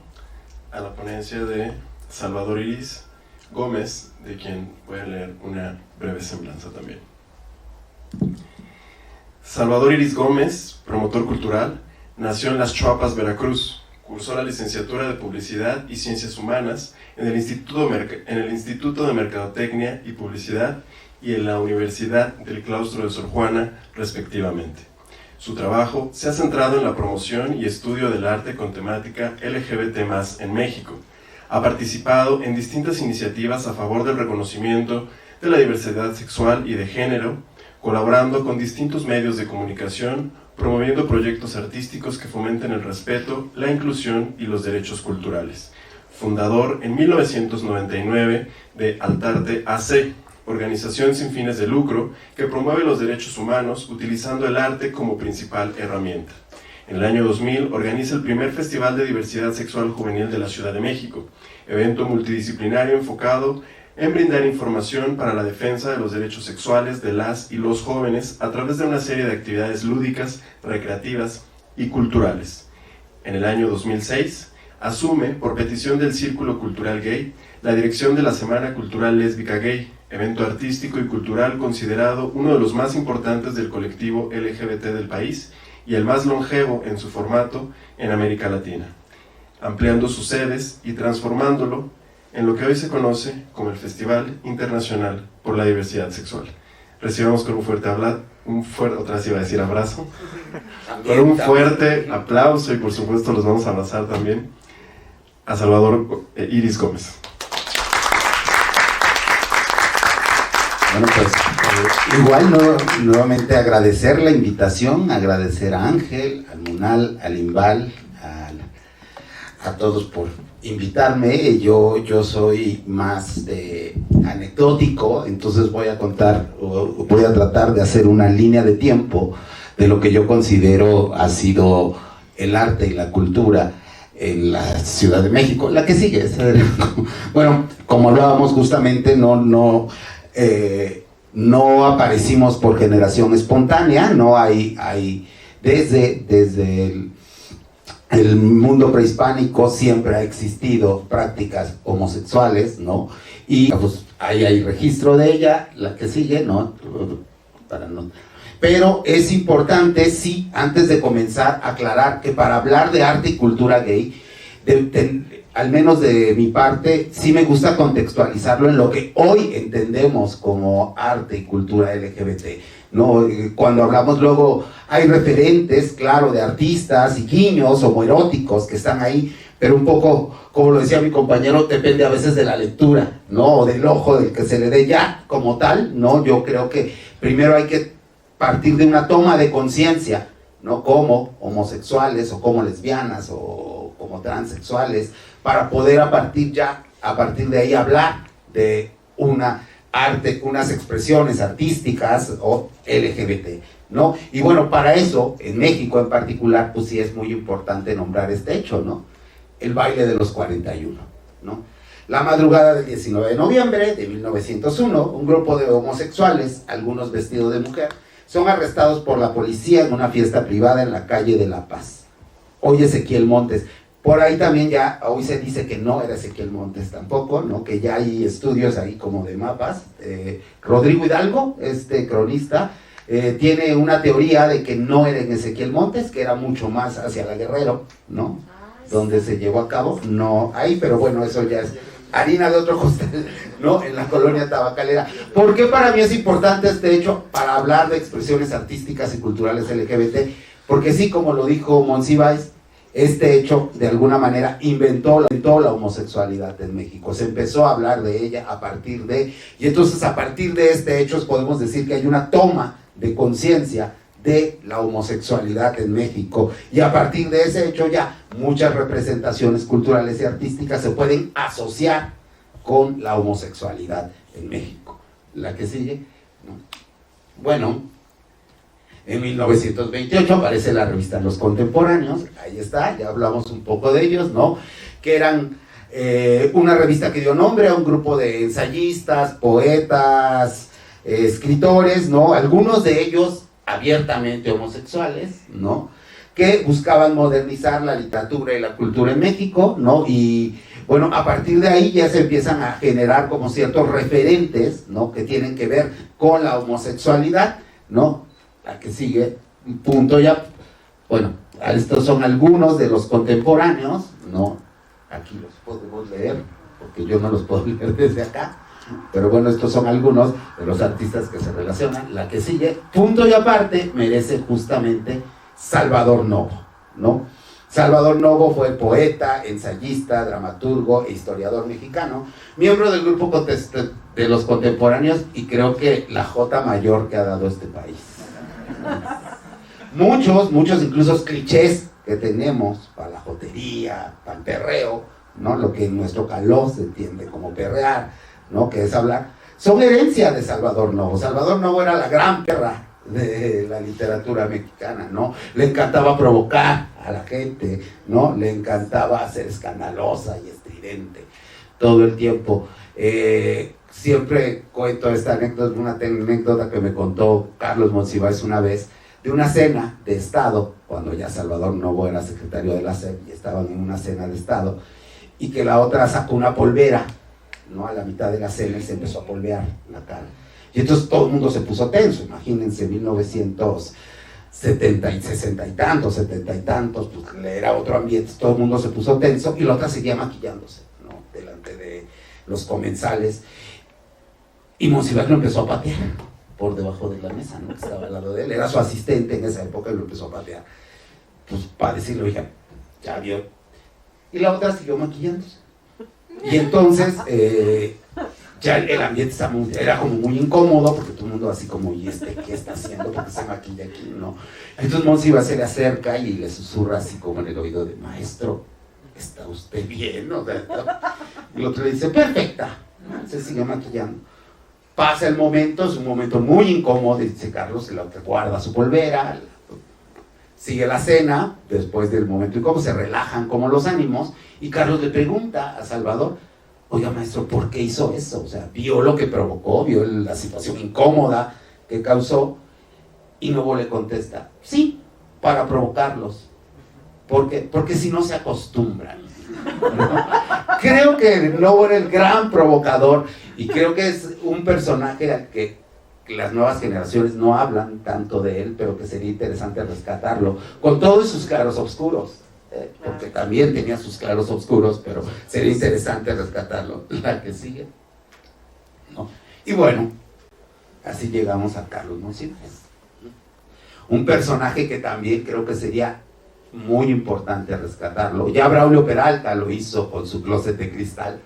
a la ponencia de Salvador Iris Gómez, de quien voy a leer una breve semblanza también. Salvador Iris Gómez, promotor cultural, nació en Las Chuapas, Veracruz. Cursó la licenciatura de Publicidad y Ciencias Humanas en el Instituto de Mercadotecnia y Publicidad y en la Universidad del Claustro de Sor Juana, respectivamente. Su trabajo se ha centrado en la promoción y estudio del arte con temática LGBT+ en México. Ha participado en distintas iniciativas a favor del reconocimiento de la diversidad sexual y de género, colaborando con distintos medios de comunicación, promoviendo proyectos artísticos que fomenten el respeto, la inclusión y los derechos culturales. Fundador en 1999 de Altarte AC, organización sin fines de lucro que promueve los derechos humanos utilizando el arte como principal herramienta. En el año 2000 organiza el primer Festival de Diversidad Sexual Juvenil de la Ciudad de México, evento multidisciplinario enfocado en brindar información para la defensa de los derechos sexuales de las y los jóvenes a través de una serie de actividades lúdicas, recreativas y culturales. En el año 2006 asume, por petición del Círculo Cultural Gay, la dirección de la Semana Cultural Lésbica Gay, evento artístico y cultural considerado uno de los más importantes del colectivo LGBT del país y el más longevo en su formato en América Latina, ampliando sus sedes y transformándolo en lo que hoy se conoce como el Festival Internacional por la Diversidad Sexual. Recibamos con un fuerte abrazo, otra vez iba a decir abrazo, con un fuerte aplauso y por supuesto los vamos a abrazar también a Salvador Iris Gómez. Bueno, pues igual nuevamente agradecer la invitación, agradecer a Ángel, al Munal, al Imbal, a todos por invitarme. Yo soy más anecdótico, entonces voy a tratar de hacer una línea de tiempo de lo que yo considero ha sido el arte y la cultura en la Ciudad de México, la que sigue. Bueno, como hablábamos justamente, no aparecimos por generación espontánea, no hay desde el mundo prehispánico siempre ha existido prácticas homosexuales, ¿no? Y pues ahí hay registro de ella, la que sigue, ¿no? Pero es importante, sí, antes de comenzar, aclarar que para hablar de arte y cultura gay, al menos de mi parte, sí me gusta contextualizarlo en lo que hoy entendemos como arte y cultura LGBT, ¿no? Cuando hablamos luego, hay referentes, claro, de artistas y guiños homoeróticos que están ahí, pero un poco, como lo decía mi compañero, depende a veces de la lectura, ¿no? O del ojo del que se le dé ya como tal, ¿no? Yo creo que primero hay que partir de una toma de conciencia, ¿no? Como homosexuales o como lesbianas o como transexuales, para poder a partir de ahí hablar de una arte, unas expresiones artísticas o LGBT, ¿no? Y bueno, para eso, en México en particular, pues sí es muy importante nombrar este hecho, ¿no? El baile de los 41, ¿no? La madrugada del 19 de noviembre de 1901, un grupo de homosexuales, algunos vestidos de mujer, son arrestados por la policía en una fiesta privada en la calle de La Paz. Hoy Ezequiel Montes. Por ahí también ya, hoy se dice que no era Ezequiel Montes tampoco, ¿no? Que ya hay estudios ahí como de mapas. Rodrigo Hidalgo, este cronista, tiene una teoría de que no era en Ezequiel Montes, que era mucho más hacia la Guerrero, ¿no? Donde se llevó a cabo, no ahí, pero bueno, eso ya es harina de otro costal, ¿no? En la colonia tabacalera. ¿Por qué para mí es importante este hecho para hablar de expresiones artísticas y culturales LGBT? Porque sí, como lo dijo Monsiváis, este hecho de alguna manera inventó la homosexualidad en México. Se empezó a hablar de ella a partir de, y entonces a partir de este hecho podemos decir que hay una toma de conciencia de la homosexualidad en México, y a partir de ese hecho ya muchas representaciones culturales y artísticas se pueden asociar con la homosexualidad en México. La que sigue, ¿no? Bueno, en 1928 aparece la revista Los Contemporáneos, ahí está, ya hablamos un poco de ellos, ¿no? Que eran una revista que dio nombre a un grupo de ensayistas, poetas, escritores, ¿no? Algunos de ellos abiertamente homosexuales, ¿no? Que buscaban modernizar la literatura y la cultura en México, ¿no? Y bueno, a partir de ahí ya se empiezan a generar como ciertos referentes, ¿no? Que tienen que ver con la homosexualidad, ¿no? La que sigue, punto ya, bueno, estos son algunos de los contemporáneos, ¿no? Aquí los podemos leer, porque yo no los puedo leer desde acá, pero bueno, estos son algunos de los artistas que se relacionan. La que sigue, punto y aparte, merece justamente Salvador Novo, ¿no? Salvador Novo fue poeta, ensayista, dramaturgo e historiador mexicano, miembro del grupo de los contemporáneos, y creo que la J mayor que ha dado este país. Muchos incluso clichés que tenemos para la jotería, para el perreo, ¿no? Lo que en nuestro caló se entiende como perrear, ¿no? Que es hablar, son herencia de Salvador Novo. Salvador Novo era la gran perra de la literatura mexicana, ¿no? Le encantaba provocar a la gente, ¿no? Le encantaba ser escandalosa y estridente todo el tiempo. Siempre cuento esta anécdota, una anécdota que me contó Carlos Monsiváis una vez, de una cena de Estado, cuando ya Salvador Novo era secretario de la SEP y estaban en una cena de Estado, y que la otra sacó una polvera, ¿no? A la mitad de la cena y se empezó a polvear la cara. Y entonces todo el mundo se puso tenso, imagínense, 1970 y 60 y tantos, 70 y tantos, pues era otro ambiente, todo el mundo se puso tenso, y la otra seguía maquillándose, ¿no? Delante de los comensales. Y Monsiváis lo empezó a patear por debajo de la mesa, ¿no? Que estaba al lado de él. Era su asistente en esa época y lo empezó a patear. Pues para decirle, oiga, ya vio. Y la otra siguió maquillándose. Y entonces, ya el ambiente era como muy incómodo, porque todo el mundo así como, ¿y qué está haciendo? ¿Por qué se maquilla aquí? ¿No? Entonces Monsiváis se le acerca y le susurra así como en el oído de, maestro, ¿está usted bien? ¿No? Y el otro le dice, perfecta. Se sigue maquillando. Pasa el momento, es un momento muy incómodo, dice Carlos, que guarda su polvera, sigue la cena, después del momento incómodo, se relajan como los ánimos, y Carlos le pregunta a Salvador, oiga maestro, ¿por qué hizo eso? O sea, vio lo que provocó, vio la situación incómoda que causó, y Novo le contesta, sí, para provocarlos, porque si no se acostumbran. ¿No? Creo que Novo era el gran provocador, y creo que es un personaje al que las nuevas generaciones no hablan tanto de él, pero que sería interesante rescatarlo, con todos sus claros oscuros, porque también tenía sus claros oscuros, pero sería interesante rescatarlo. La que sigue, ¿no? Y bueno, así llegamos a Carlos Monsiváis, un personaje que también creo que sería muy importante rescatarlo. Ya Braulio Peralta lo hizo con su Closet de Cristal,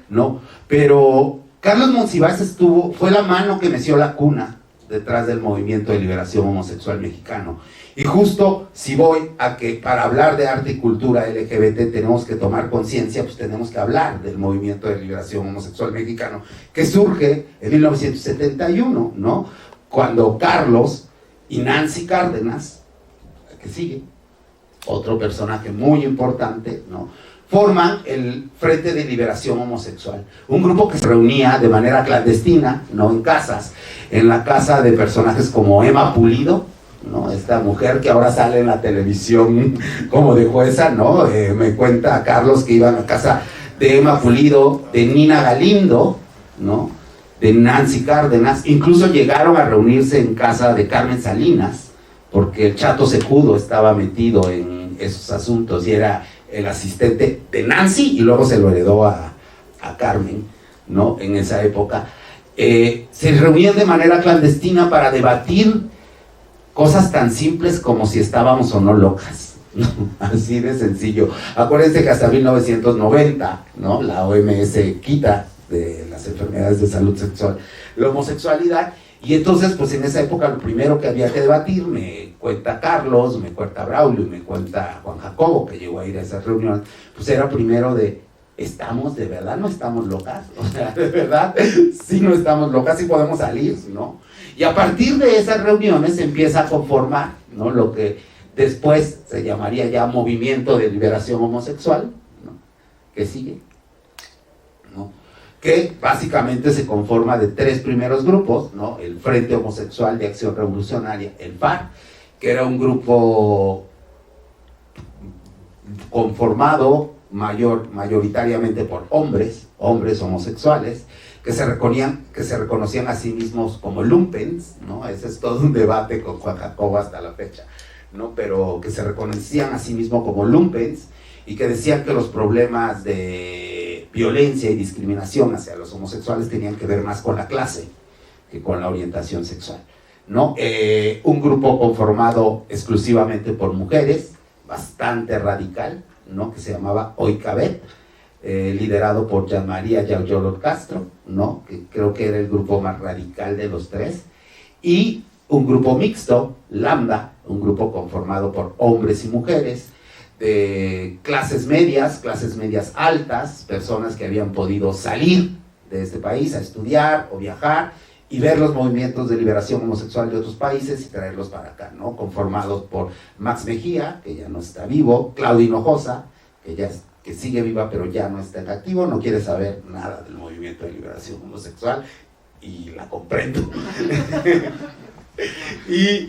¿no? Pero Carlos Monsiváis fue la mano que meció la cuna detrás del movimiento de liberación homosexual mexicano. Y justo si voy a que para hablar de arte y cultura LGBT tenemos que tomar conciencia, pues tenemos que hablar del movimiento de liberación homosexual mexicano, que surge en 1971, ¿no? Cuando Carlos y Nancy Cárdenas, que sigue, otro personaje muy importante, ¿no? Forman el Frente de Liberación Homosexual, un grupo que se reunía de manera clandestina, no en casas, en la casa de personajes como Emma Pulido, ¿no? Esta mujer que ahora sale en la televisión como de jueza, ¿no? Me cuenta Carlos que iban a casa de Emma Pulido, de Nina Galindo, ¿no? De Nancy Cárdenas, incluso llegaron a reunirse en casa de Carmen Salinas, porque el Chato Secudo estaba metido en esos asuntos y era el asistente de Nancy, y luego se lo heredó a a Carmen, ¿no? En esa época, se reunían de manera clandestina para debatir cosas tan simples como si estábamos o no locas, ¿no? Así de sencillo. Acuérdense que hasta 1990, ¿no? La OMS quita de las enfermedades de salud sexual la homosexualidad, y entonces pues en esa época lo primero que había que debatir, me cuenta Carlos, me cuenta Braulio, me cuenta Juan Jacobo, que llegó a ir a esas reuniones, pues era primero de, ¿estamos de verdad? ¿No estamos locas? O sea, de verdad, sí no estamos locas, sí podemos salir, ¿no? Y a partir de esas reuniones se empieza a conformar, ¿no? Lo que después se llamaría ya Movimiento de Liberación Homosexual, ¿no? Que sigue, ¿no? Que básicamente se conforma de tres primeros grupos, ¿no? El Frente Homosexual de Acción Revolucionaria, el FAR, que era un grupo conformado mayoritariamente por hombres homosexuales, que se reconocían a sí mismos como lumpens, ¿no? Ese es todo un debate con Juan Jacobo hasta la fecha, ¿no? Pero que se reconocían a sí mismos como lumpens y que decían que los problemas de violencia y discriminación hacia los homosexuales tenían que ver más con la clase que con la orientación sexual, ¿no? Un grupo conformado exclusivamente por mujeres, bastante radical, ¿no? Que se llamaba Oikabet, liderado por Jean María Yauyolo Castro, ¿no? Que creo que era el grupo más radical de los tres, y un grupo mixto, Lambda, un grupo conformado por hombres y mujeres, de clases medias altas, personas que habían podido salir de este país a estudiar o viajar y ver los movimientos de liberación homosexual de otros países y traerlos para acá, ¿no? Conformados por Max Mejía, que ya no está vivo, Claudia Hinojosa, que sigue viva pero ya no está en activo, no quiere saber nada del movimiento de liberación homosexual, y la comprendo. Y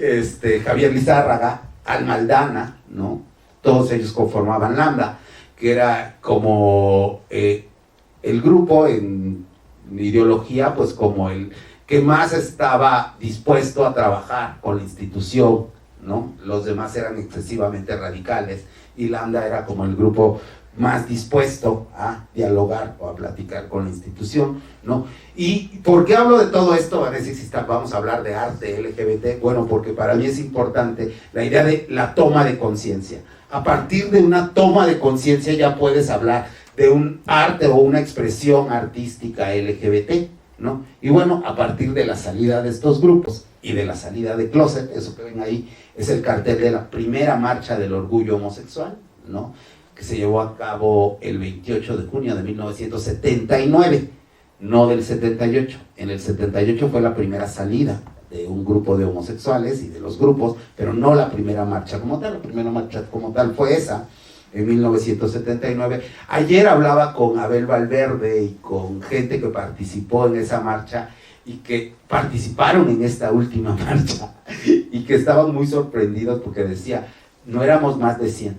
Javier Lizárraga, Alma Aldana, ¿no? Todos ellos conformaban Lambda, que era como el grupo en ideología, pues como el que más estaba dispuesto a trabajar con la institución, ¿no? Los demás eran excesivamente radicales y Lambda era como el grupo más dispuesto a dialogar o a platicar con la institución, ¿no? ¿Y por qué hablo de todo esto? A ver si vamos a hablar de arte LGBT. Bueno, porque para mí es importante la idea de la toma de conciencia. A partir de una toma de conciencia ya puedes hablar de un arte o una expresión artística LGBT, ¿no? Y bueno, a partir de la salida de estos grupos y de la salida de Closet, eso que ven ahí es el cartel de la primera marcha del orgullo homosexual, ¿no? Que se llevó a cabo el 28 de junio de 1979, no del 78. En el 78 fue la primera salida de un grupo de homosexuales y de los grupos, pero no la primera marcha como tal. La primera marcha como tal fue esa, en 1979. Ayer hablaba con Abel Valverde y con gente que participó en esa marcha y que participaron en esta última marcha y que estaban muy sorprendidos porque decía, no éramos más de 100,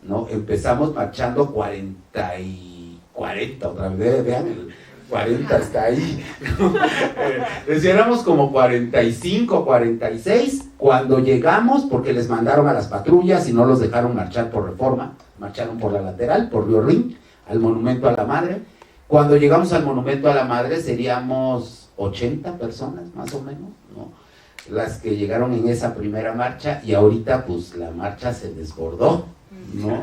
¿no? Empezamos marchando 40 otra vez, vean, el 40 está ahí, ¿no? Éramos como 45, 46 cuando llegamos, porque les mandaron a las patrullas y no los dejaron marchar por Reforma, marcharon por la lateral, por Río Rin, al Monumento a la Madre. Cuando llegamos al Monumento a la Madre seríamos 80 personas más o menos, ¿no? Las que llegaron en esa primera marcha, y ahorita pues la marcha se desbordó, ¿no?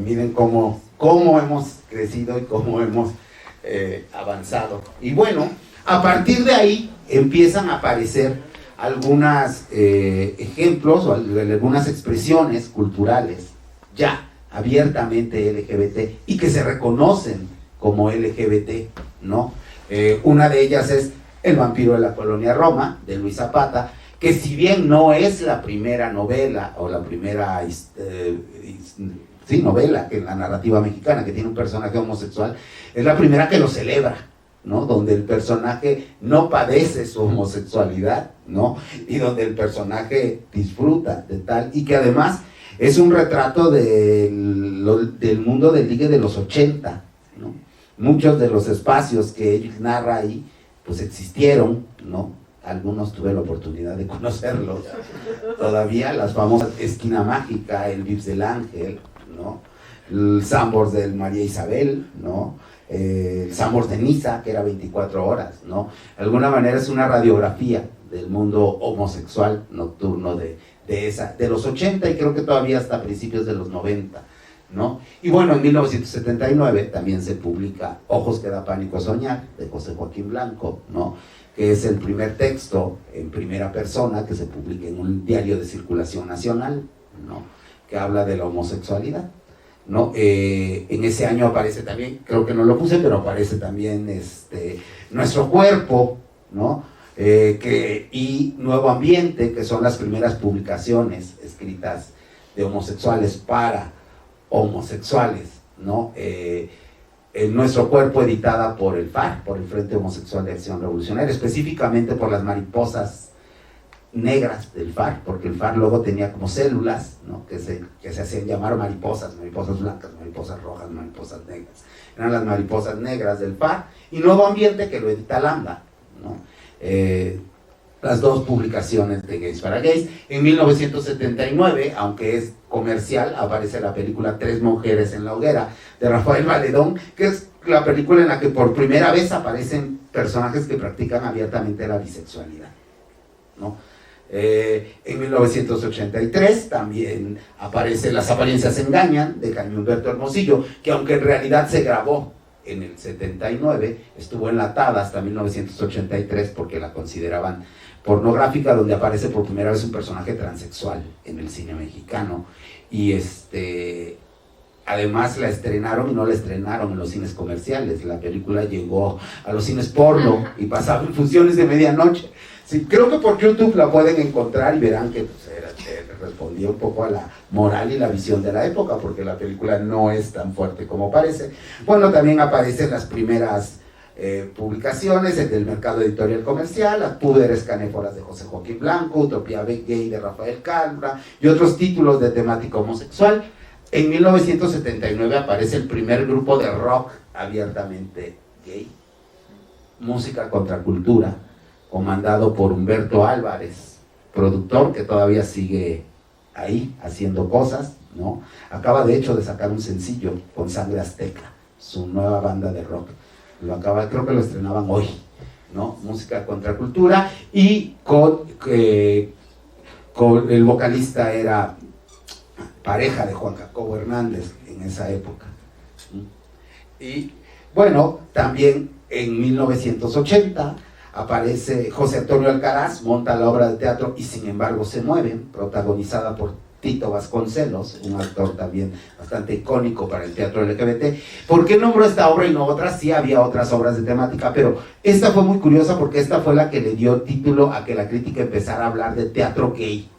Miren cómo hemos crecido y cómo hemos avanzado. Y bueno, a partir de ahí empiezan a aparecer algunos ejemplos o algunas expresiones culturales ya abiertamente LGBT y que se reconocen como LGBT, ¿no? Una de ellas es El vampiro de la colonia Roma, de Luis Zapata, que si bien no es la primera novela o la primera novela que en la narrativa mexicana que tiene un personaje homosexual, es la primera que lo celebra, ¿no? Donde el personaje no padece su homosexualidad, ¿no? Y donde el personaje disfruta de tal, y que además es un retrato del mundo del ligue de los 80, ¿no? Muchos de los espacios que él narra ahí, pues existieron, ¿no? Algunos tuve la oportunidad de conocerlos todavía, las famosas Esquina Mágica, el Vips del Ángel, ¿no? El Sambors del María Isabel, ¿no? El Sambors de Niza, que era 24 horas, ¿no? De alguna manera es una radiografía del mundo homosexual nocturno de los 80 y creo que todavía hasta principios de los 90, ¿no? Y bueno, en 1979 también se publica Ojos que da pánico soñar, de José Joaquín Blanco, ¿no? Que es el primer texto en primera persona que se publica en un diario de circulación nacional, ¿no? Que habla de la homosexualidad, ¿no? En ese año aparece también, creo que no lo puse, pero aparece también Nuestro Cuerpo, ¿no? Y Nuevo Ambiente, que son las primeras publicaciones escritas de homosexuales para homosexuales, ¿no? En Nuestro Cuerpo, editada por el FAR, por el Frente Homosexual de Acción Revolucionaria, específicamente por las mariposas negras del FAR, porque el FAR luego tenía como células, ¿no? que se hacían llamar mariposas blancas, mariposas rojas, mariposas negras. Eran las mariposas negras del FAR, y Nuevo Ambiente, que lo edita Lambda, ¿no? Las dos publicaciones de Gays para Gays. En 1979, aunque es comercial, aparece la película Tres Mujeres en la Hoguera, de Rafael Valedón, que es la película en la que por primera vez aparecen personajes que practican abiertamente la bisexualidad, ¿no? En 1983 también aparece Las apariencias engañan, de Jaime Humberto Hermosillo, que aunque en realidad se grabó en el 79, estuvo enlatada hasta 1983 porque la consideraban pornográfica, donde aparece por primera vez un personaje transexual en el cine mexicano. Y además la estrenaron y no la estrenaron en los cines comerciales. La película llegó a los cines porno y pasaba en funciones de medianoche. Sí, creo que por YouTube la pueden encontrar y verán que pues, respondía un poco a la moral y la visión de la época, porque la película no es tan fuerte como parece. Bueno, también aparecen las primeras publicaciones, el del Mercado Editorial Comercial, Las Púderes Canéforas de José Joaquín Blanco, Utopía Gay de Rafael Calva y otros títulos de temática homosexual. En 1979 aparece el primer grupo de rock abiertamente gay, Música contra Cultura, comandado por Humberto Álvarez, productor que todavía sigue ahí haciendo cosas, ¿no? Acaba de hecho de sacar un sencillo con Sangre Azteca, su nueva banda de rock. Creo que lo estrenaban hoy, ¿no? Música contra Cultura, y con el vocalista era pareja de Juan Jacobo Hernández en esa época. Y bueno, también en 1980 aparece José Antonio Alcaraz, monta la obra de teatro Y sin embargo se mueven, protagonizada por Tito Vasconcelos, un actor también bastante icónico para el teatro LGBT. ¿Por qué nombró esta obra y no otras? Sí, había otras obras de temática, pero esta fue muy curiosa porque esta fue la que le dio título a que la crítica empezara a hablar de teatro gay,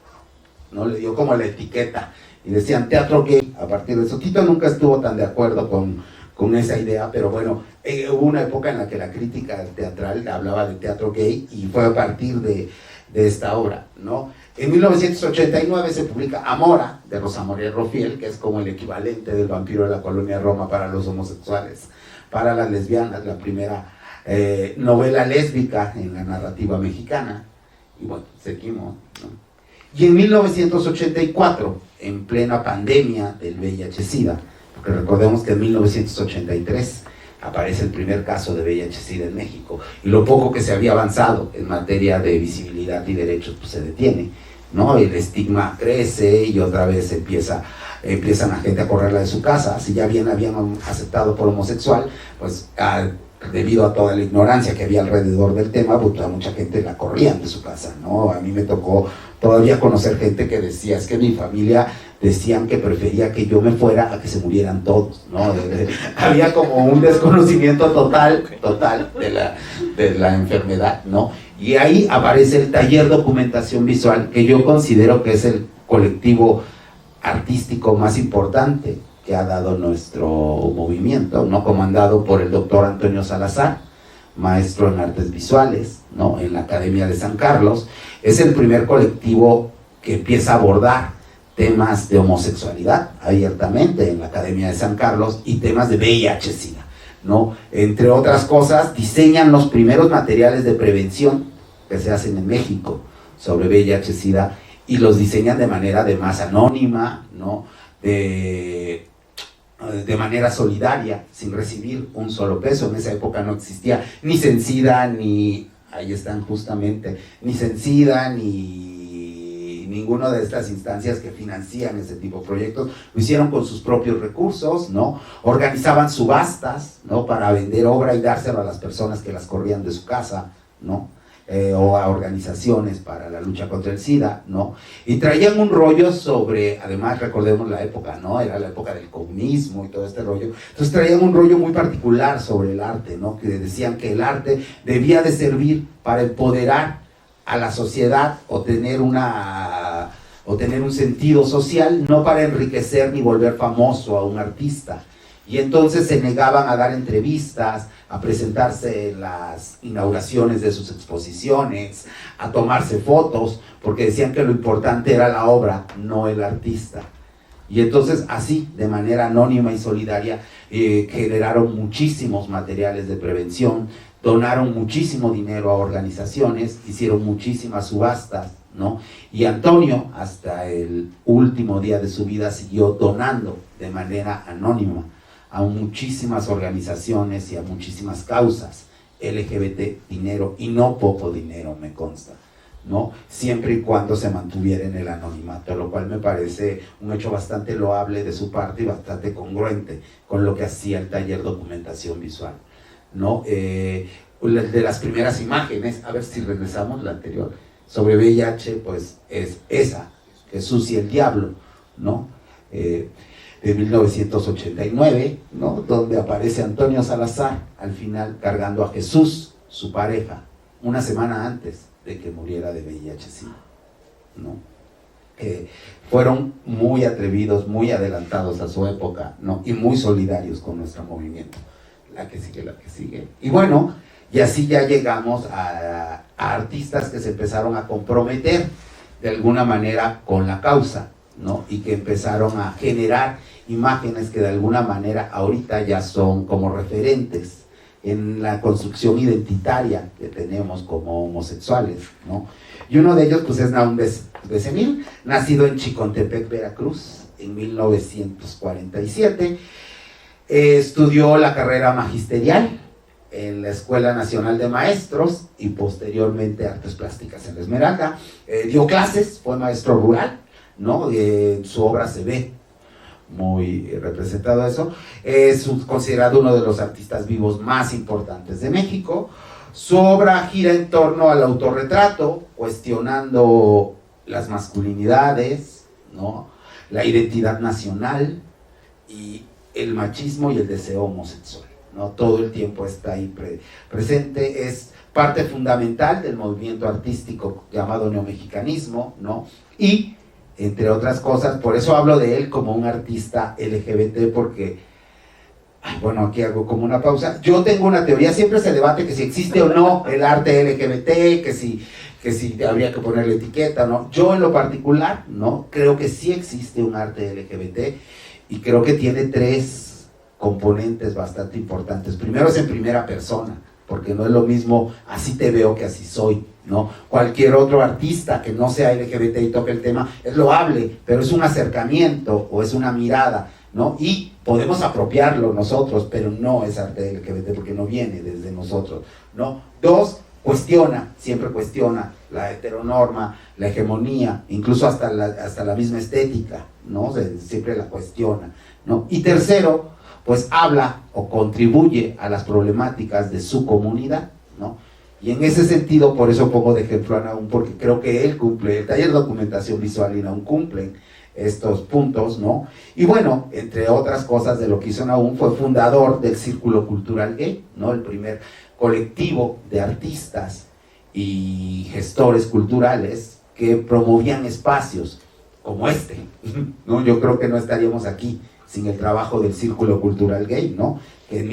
¿no? Le dio como la etiqueta, y decían teatro gay a partir de eso. Tito nunca estuvo tan de acuerdo con esa idea, pero bueno, hubo una época en la que la crítica teatral hablaba de teatro gay y fue a partir de esta obra, ¿no? En 1989 se publica Amora, de Rosa María Rofiel, que es como el equivalente del Vampiro de la Colonia Roma para los homosexuales, para las lesbianas, la primera novela lésbica en la narrativa mexicana. Y bueno, seguimos, ¿no? Y en 1984, en plena pandemia del VIH-Sida, porque recordemos que en 1983 aparece el primer caso de VIH-Sida en México, y lo poco que se había avanzado en materia de visibilidad y derechos pues se detiene, ¿no? El estigma crece y otra vez empiezan la gente a correrla de su casa. Si ya bien habían aceptado por homosexual, pues debido a toda la ignorancia que había alrededor del tema, pues a mucha gente la corrían de su casa, ¿no? A mí me tocó todavía conocer gente que decía, es que mi familia decían que prefería que yo me fuera a que se murieran todos, ¿no? Había como un desconocimiento total de la enfermedad, ¿no? Y ahí aparece el Taller Documentación Visual, que yo considero que es el colectivo artístico más importante que ha dado nuestro movimiento, ¿no? Comandado por el doctor Antonio Salazar, maestro en artes visuales, ¿no? En la Academia de San Carlos. Es el primer colectivo que empieza a abordar temas de homosexualidad abiertamente en la Academia de San Carlos y temas de VIH-Sida, ¿no? Entre otras cosas, diseñan los primeros materiales de prevención que se hacen en México sobre VIH-Sida, y los diseñan de manera más anónima, ¿no? de manera solidaria, sin recibir un solo peso. En esa época no existía ni Cencida, ni, ahí están justamente, ni Cencida, ni ninguna de estas instancias que financian ese tipo de proyectos. Lo hicieron con sus propios recursos, ¿no? Organizaban subastas, ¿no? Para vender obra y dárselo a las personas que las corrían de su casa, ¿no? O a organizaciones para la lucha contra el SIDA, ¿no? Y traían un rollo sobre, además recordemos la época, ¿no? Era la época del comunismo y todo este rollo. Entonces traían un rollo muy particular sobre el arte, ¿no? Que decían que el arte debía de servir para empoderar a la sociedad o tener un sentido social, no para enriquecer ni volver famoso a un artista. Y entonces se negaban a dar entrevistas, a presentarse en las inauguraciones de sus exposiciones, a tomarse fotos, porque decían que lo importante era la obra, no el artista. Y entonces así, de manera anónima y solidaria, generaron muchísimos materiales de prevención, donaron muchísimo dinero a organizaciones, hicieron muchísimas subastas, ¿no? Y Antonio, hasta el último día de su vida, siguió donando de manera anónima a muchísimas organizaciones y a muchísimas causas LGBT dinero, y no poco dinero, me consta, ¿no? Siempre y cuando se mantuviera en el anonimato, lo cual me parece un hecho bastante loable de su parte y bastante congruente con lo que hacía el taller Documentación Visual, ¿no? De las primeras imágenes, a ver si regresamos, la anterior, sobre VIH, pues es esa, Jesús y el Diablo, ¿no? De 1989, ¿no? Donde aparece Antonio Salazar al final cargando a Jesús, su pareja, una semana antes de que muriera de VIH-Sida, ¿no? Fueron muy atrevidos, muy adelantados a su época, ¿no? Y muy solidarios con nuestro movimiento. La que sigue. Y bueno, y así ya llegamos a artistas que se empezaron a comprometer de alguna manera con la causa, ¿no? Y que empezaron a generar imágenes que de alguna manera ahorita ya son como referentes en la construcción identitaria que tenemos como homosexuales, ¿no? Y uno de ellos pues es Nahum Besemil, nacido en Chicontepec, Veracruz, en 1947. Estudió la carrera magisterial en la Escuela Nacional de Maestros y posteriormente Artes Plásticas en la Esmeralda. Dio clases, fue maestro rural, ¿no? Su obra se ve muy representado eso. Es considerado uno de los artistas vivos más importantes de México. Su obra gira en torno al autorretrato, cuestionando las masculinidades, ¿no? La identidad nacional y el machismo y el deseo homosexual, ¿no? Todo el tiempo está ahí presente. Es parte fundamental del movimiento artístico llamado neomexicanismo, ¿no? Y entre otras cosas, por eso hablo de él como un artista LGBT, porque, bueno, aquí hago como una pausa. Yo tengo una teoría, siempre se debate que si existe o no el arte LGBT, que si habría que ponerle etiqueta, ¿no? Yo en lo particular, ¿no? Creo que sí existe un arte LGBT y creo que tiene tres componentes bastante importantes. Primero es en primera persona, porque no es lo mismo así te veo que así soy, ¿no? Cualquier otro artista que no sea LGBT y toque el tema es loable, pero es un acercamiento o es una mirada, ¿no? Y podemos apropiarlo nosotros, pero no es arte LGBT porque no viene desde nosotros, ¿no? Dos, siempre cuestiona la heteronorma, la hegemonía, incluso hasta la misma estética, ¿no? Siempre la cuestiona, ¿no? Y tercero, pues habla o contribuye a las problemáticas de su comunidad, ¿no? Y en ese sentido, por eso pongo de ejemplo a Nahum, porque creo que él cumple, el taller de Documentación Visual y Nahum cumplen estos puntos, ¿no? Y bueno, entre otras cosas de lo que hizo Nahum, fue fundador del Círculo Cultural Gay, ¿no? El primer colectivo de artistas y gestores culturales que promovían espacios como este, ¿no? Yo creo que no estaríamos aquí sin el trabajo del Círculo Cultural Gay, ¿no? Que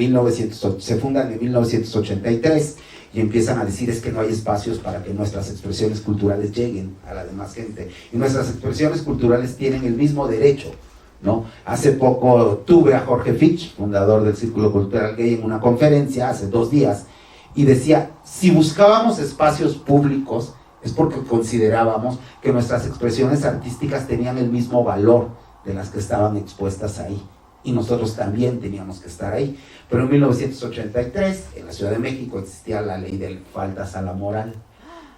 se fundan en 1983 y empiezan a decir es que no hay espacios para que nuestras expresiones culturales lleguen a la demás gente. Y nuestras expresiones culturales tienen el mismo derecho, ¿no? Hace poco tuve a Jorge Fitch, fundador del Círculo Cultural Gay, en una conferencia hace 2 días, y decía, si buscábamos espacios públicos es porque considerábamos que nuestras expresiones artísticas tenían el mismo valor de las que estaban expuestas ahí, y nosotros también teníamos que estar ahí. Pero en 1983, en la Ciudad de México, existía la ley de faltas a la moral.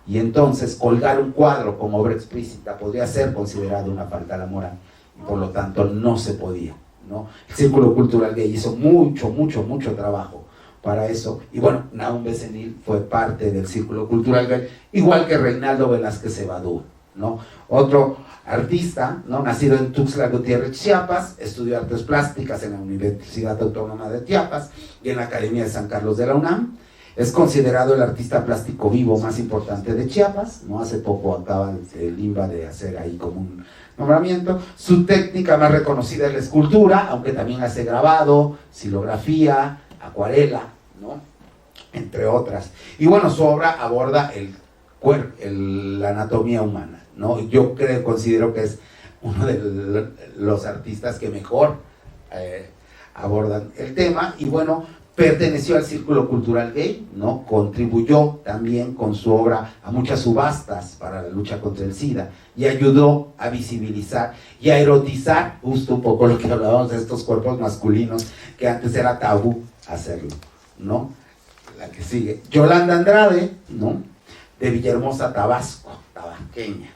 Y entonces colgar un cuadro como obra explícita podría ser considerado una falta a la moral. Y por lo tanto no se podía, ¿no? El Círculo Cultural Gay hizo mucho trabajo para eso. Y bueno, Nahum Becenil fue parte del Círculo Cultural Gay, igual que Reinaldo Velázquez Evadú, ¿no? Otro artista, ¿no? Nacido en Tuxtla Gutiérrez, Chiapas, estudió artes plásticas en la Universidad Autónoma de Chiapas y en la Academia de San Carlos de la UNAM. Es considerado el artista plástico vivo más importante de Chiapas, ¿no? Hace poco acaba el INBA de hacer ahí como un nombramiento. Su técnica más reconocida es la escultura, aunque también hace grabado, xilografía, acuarela, ¿no? Entre otras. Y bueno, su obra aborda la anatomía humana, ¿no? Yo considero que es uno de los artistas que mejor abordan el tema. Y bueno, perteneció al Círculo Cultural Gay, ¿no? Contribuyó también con su obra a muchas subastas para la lucha contra el SIDA y ayudó a visibilizar y a erotizar justo un poco lo que hablábamos de estos cuerpos masculinos que antes era tabú hacerlo, ¿no? La que sigue, Yolanda Andrade, ¿no? De Villahermosa, Tabasco, tabasqueña.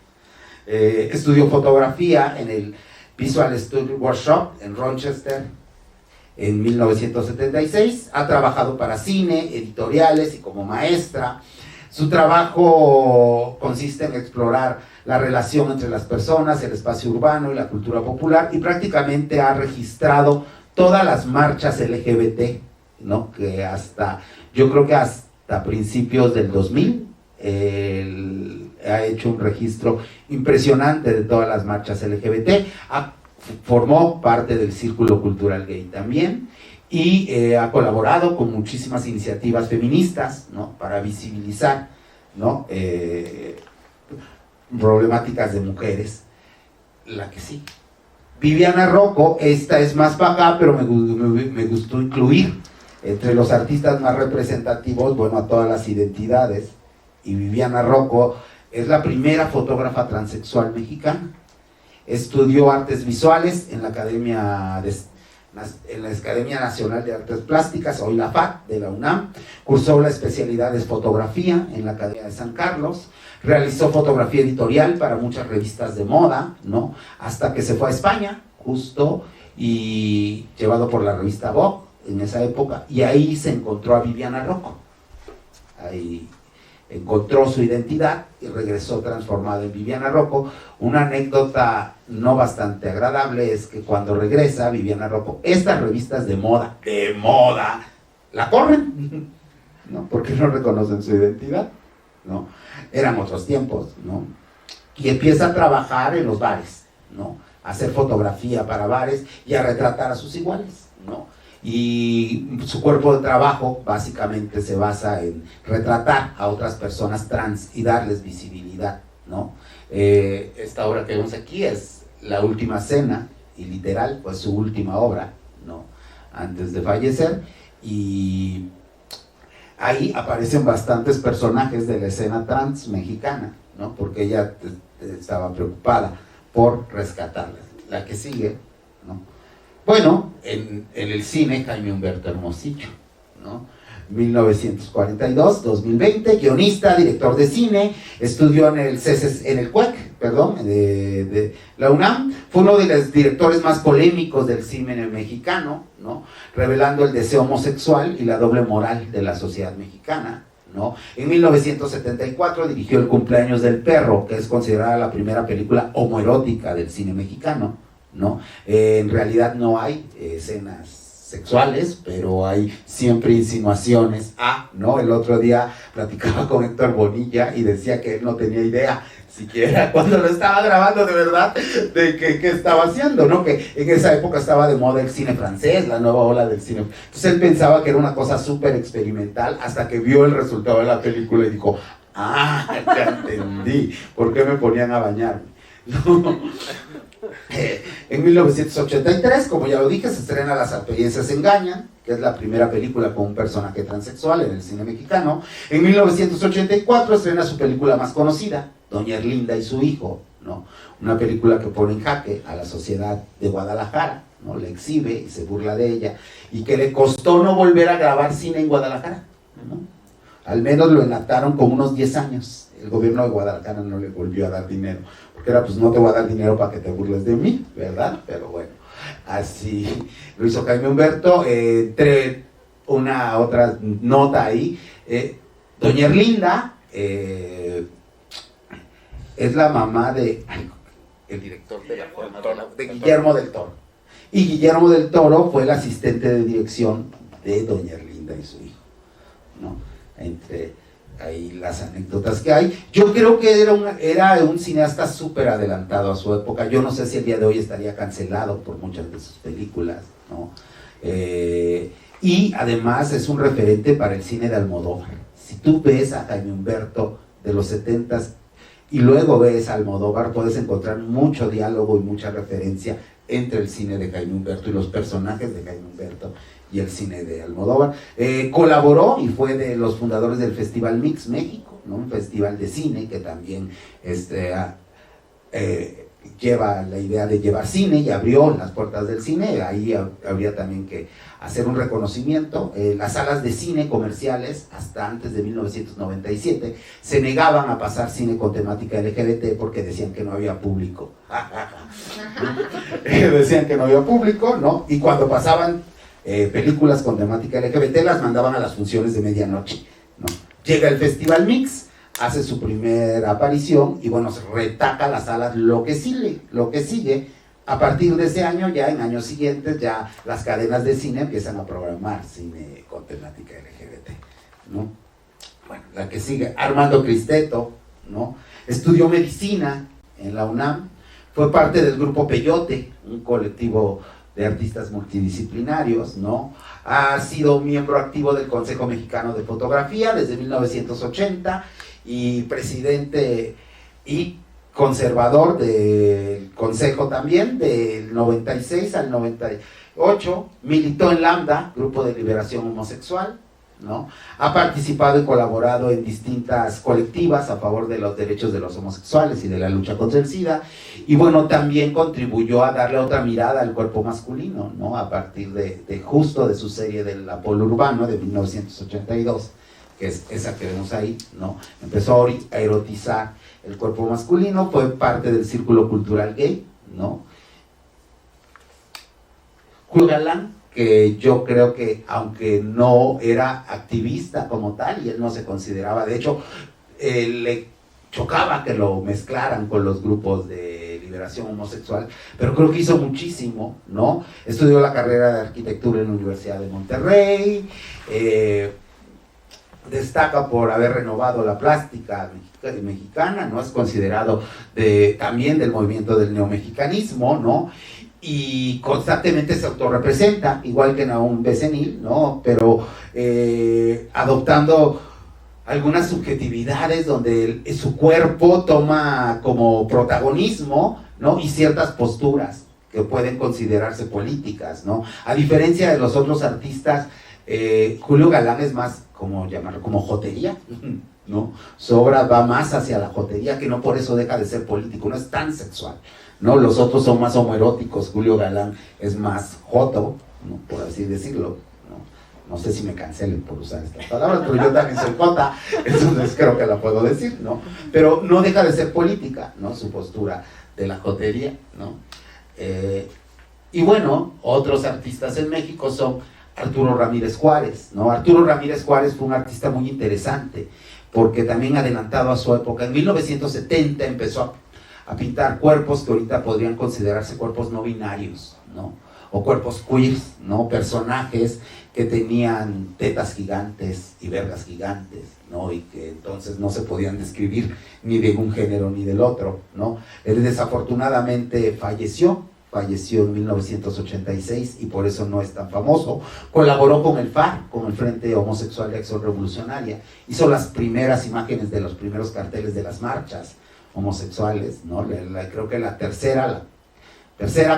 Estudió fotografía en el Visual Studio Workshop en Rochester en 1976. Ha trabajado para cine, editoriales y como maestra. Su trabajo consiste en explorar la relación entre las personas, el espacio urbano y la cultura popular, y prácticamente ha registrado todas las marchas LGBT, ¿no? Que yo creo que hasta principios del 2000 ha hecho un registro impresionante de todas las marchas LGBT. Formó parte del Círculo Cultural Gay también y ha colaborado con muchísimas iniciativas feministas, ¿no? Para visibilizar, ¿no? Problemáticas de mujeres. La que sí. Viviana Rocco, esta es más para acá, pero me gustó incluir entre los artistas más representativos, bueno, a todas las identidades. Y Viviana Rocco es la primera fotógrafa transexual mexicana. Estudió artes visuales en la Academia Nacional de Artes Plásticas, hoy la FAC, de la UNAM. Cursó la especialidad de fotografía en la Academia de San Carlos. Realizó fotografía editorial para muchas revistas de moda, ¿no? Hasta que se fue a España, justo, y llevado por la revista Vogue en esa época. Y ahí se encontró a Viviana Rocco. Ahí encontró su identidad y regresó transformada en Viviana Rocco. Una anécdota no bastante agradable es que cuando regresa Viviana Rocco, estas revistas de moda, la corren, ¿no? Porque no reconocen su identidad, ¿no? Eran otros tiempos, ¿no? Y empieza a trabajar en los bares, ¿no? A hacer fotografía para bares y a retratar a sus iguales, ¿no? Y su cuerpo de trabajo básicamente se basa en retratar a otras personas trans y darles visibilidad, ¿no? Esta obra que vemos aquí es La Última Cena, y literal, pues su última obra, ¿no? Antes de fallecer, y ahí aparecen bastantes personajes de la escena trans mexicana, ¿no? Porque ella estaba preocupada por rescatarlas. La que sigue, ¿no? Bueno, en el cine, Jaime Humberto Hermosillo, ¿no? 1942-2020, guionista, director de cine, estudió en el CUEC, de la UNAM. Fue uno de los directores más polémicos del cine mexicano, ¿no? Revelando el deseo homosexual y la doble moral de la sociedad mexicana, ¿no? En 1974 dirigió El Cumpleaños del Perro, que es considerada la primera película homoerótica del cine mexicano, ¿no? En realidad no hay escenas sexuales, pero hay siempre insinuaciones. ¿No? El otro día platicaba con Héctor Bonilla y decía que él no tenía idea siquiera cuando lo estaba grabando de verdad de qué estaba haciendo, ¿no? Que en esa época estaba de moda el cine francés, la nueva ola del cine. Entonces él pensaba que era una cosa súper experimental hasta que vio el resultado de la película y dijo, ya entendí por qué me ponían a bañarme, ¿no? En 1983, como ya lo dije, se estrena Las Apariencias Engañan, que es la primera película con un personaje transexual en el cine mexicano. En 1984 estrena su película más conocida, Doña Erlinda y su hijo, ¿no? Una película que pone en jaque a la sociedad de Guadalajara, ¿no? La exhibe y se burla de ella, y que le costó no volver a grabar cine en Guadalajara, ¿no? Al menos lo enlataron con unos 10 años. El gobierno de Guadalajara no le volvió a dar dinero, porque era, pues no te voy a dar dinero para que te burles de mí, ¿verdad? Pero bueno, así lo hizo Jaime Humberto. Entre una otra nota ahí, doña Erlinda es la mamá de el director de la Formadora, de Guillermo del Toro. Y Guillermo del Toro fue el asistente de dirección de doña Erlinda y su hijo, ¿no? Entre ahí las anécdotas que hay. Yo creo que era un cineasta súper adelantado a su época. Yo no sé si el día de hoy estaría cancelado por muchas de sus películas, ¿no? Y además es un referente para el cine de Almodóvar. Si tú ves a Jaime Humberto de los 70s y luego ves a Almodóvar, puedes encontrar mucho diálogo y mucha referencia entre el cine de Jaime Humberto y los personajes de Jaime Humberto y el cine de Almodóvar. Colaboró y fue de los fundadores del Festival Mix México, ¿no? Un festival de cine que también lleva la idea de llevar cine y abrió las puertas del cine. Ahí habría también que hacer un reconocimiento. Las salas de cine comerciales, hasta antes de 1997, se negaban a pasar cine con temática LGBT porque decían que no había público. Decían que no había público, ¿no? Y cuando pasaban películas con temática LGBT, las mandaban a las funciones de medianoche, ¿no? Llega el Festival Mix, hace su primera aparición y bueno, se retaca las salas. Lo que sigue, a partir de ese año, ya en años siguientes, ya las cadenas de cine empiezan a programar cine con temática LGBT, ¿no? Bueno, la que sigue, Armando Cristeto, ¿no? Estudió medicina en la UNAM, fue parte del grupo Peyote, un colectivo de artistas multidisciplinarios, ¿no? Ha sido miembro activo del Consejo Mexicano de Fotografía desde 1980 y presidente y conservador del Consejo también del 96 al 98, militó en Lambda, Grupo de Liberación Homosexual, ¿no? Ha participado y colaborado en distintas colectivas a favor de los derechos de los homosexuales y de la lucha contra el SIDA, y bueno, también contribuyó a darle otra mirada al cuerpo masculino, ¿no? A partir de justo de su serie del Apolo Urbano de 1982, que es esa que vemos ahí, ¿no? Empezó a erotizar el cuerpo masculino, fue parte del círculo cultural gay, ¿no? Julio Galán, que yo creo que aunque no era activista como tal, y él no se consideraba, de hecho, le chocaba que lo mezclaran con los grupos de liberación homosexual, pero creo que hizo muchísimo, ¿no? Estudió la carrera de arquitectura en la Universidad de Monterrey, destaca por haber renovado la plástica mexicana, ¿no? Es considerado también del movimiento del neomexicanismo, ¿no? Y constantemente se autorrepresenta, igual que Nahum Becenil, ¿no? Pero adoptando algunas subjetividades donde su cuerpo toma como protagonismo, ¿no? Y ciertas posturas que pueden considerarse políticas, ¿no? A diferencia de los otros artistas, Julio Galán es más, como llamarlo, como jotería, ¿no? Su obra va más hacia la jotería, que no por eso deja de ser político, no es tan sexual, ¿no? Los otros son más homoeróticos, Julio Galán es más joto, ¿no? Por así decirlo, ¿no? No sé si me cancelen por usar estas palabras, pero yo también soy jota, entonces creo que la puedo decir, ¿no? Pero no deja de ser política, ¿no? Su postura de la jotería, ¿no? Y bueno, otros artistas en México son Arturo Ramírez Juárez, ¿no? Arturo Ramírez Juárez fue un artista muy interesante, porque también adelantado a su época. En 1970 empezó a pintar cuerpos que ahorita podrían considerarse cuerpos no binarios, ¿no? O cuerpos queers, ¿no? Personajes que tenían tetas gigantes y vergas gigantes, ¿no? Y que entonces no se podían describir ni de un género ni del otro, ¿no? Él desafortunadamente falleció en 1986 y por eso no es tan famoso. Colaboró con el FAR, con el Frente Homosexual de Acción Revolucionaria. Hizo las primeras imágenes de los primeros carteles de las marchas homosexuales, ¿no? Creo que la tercera,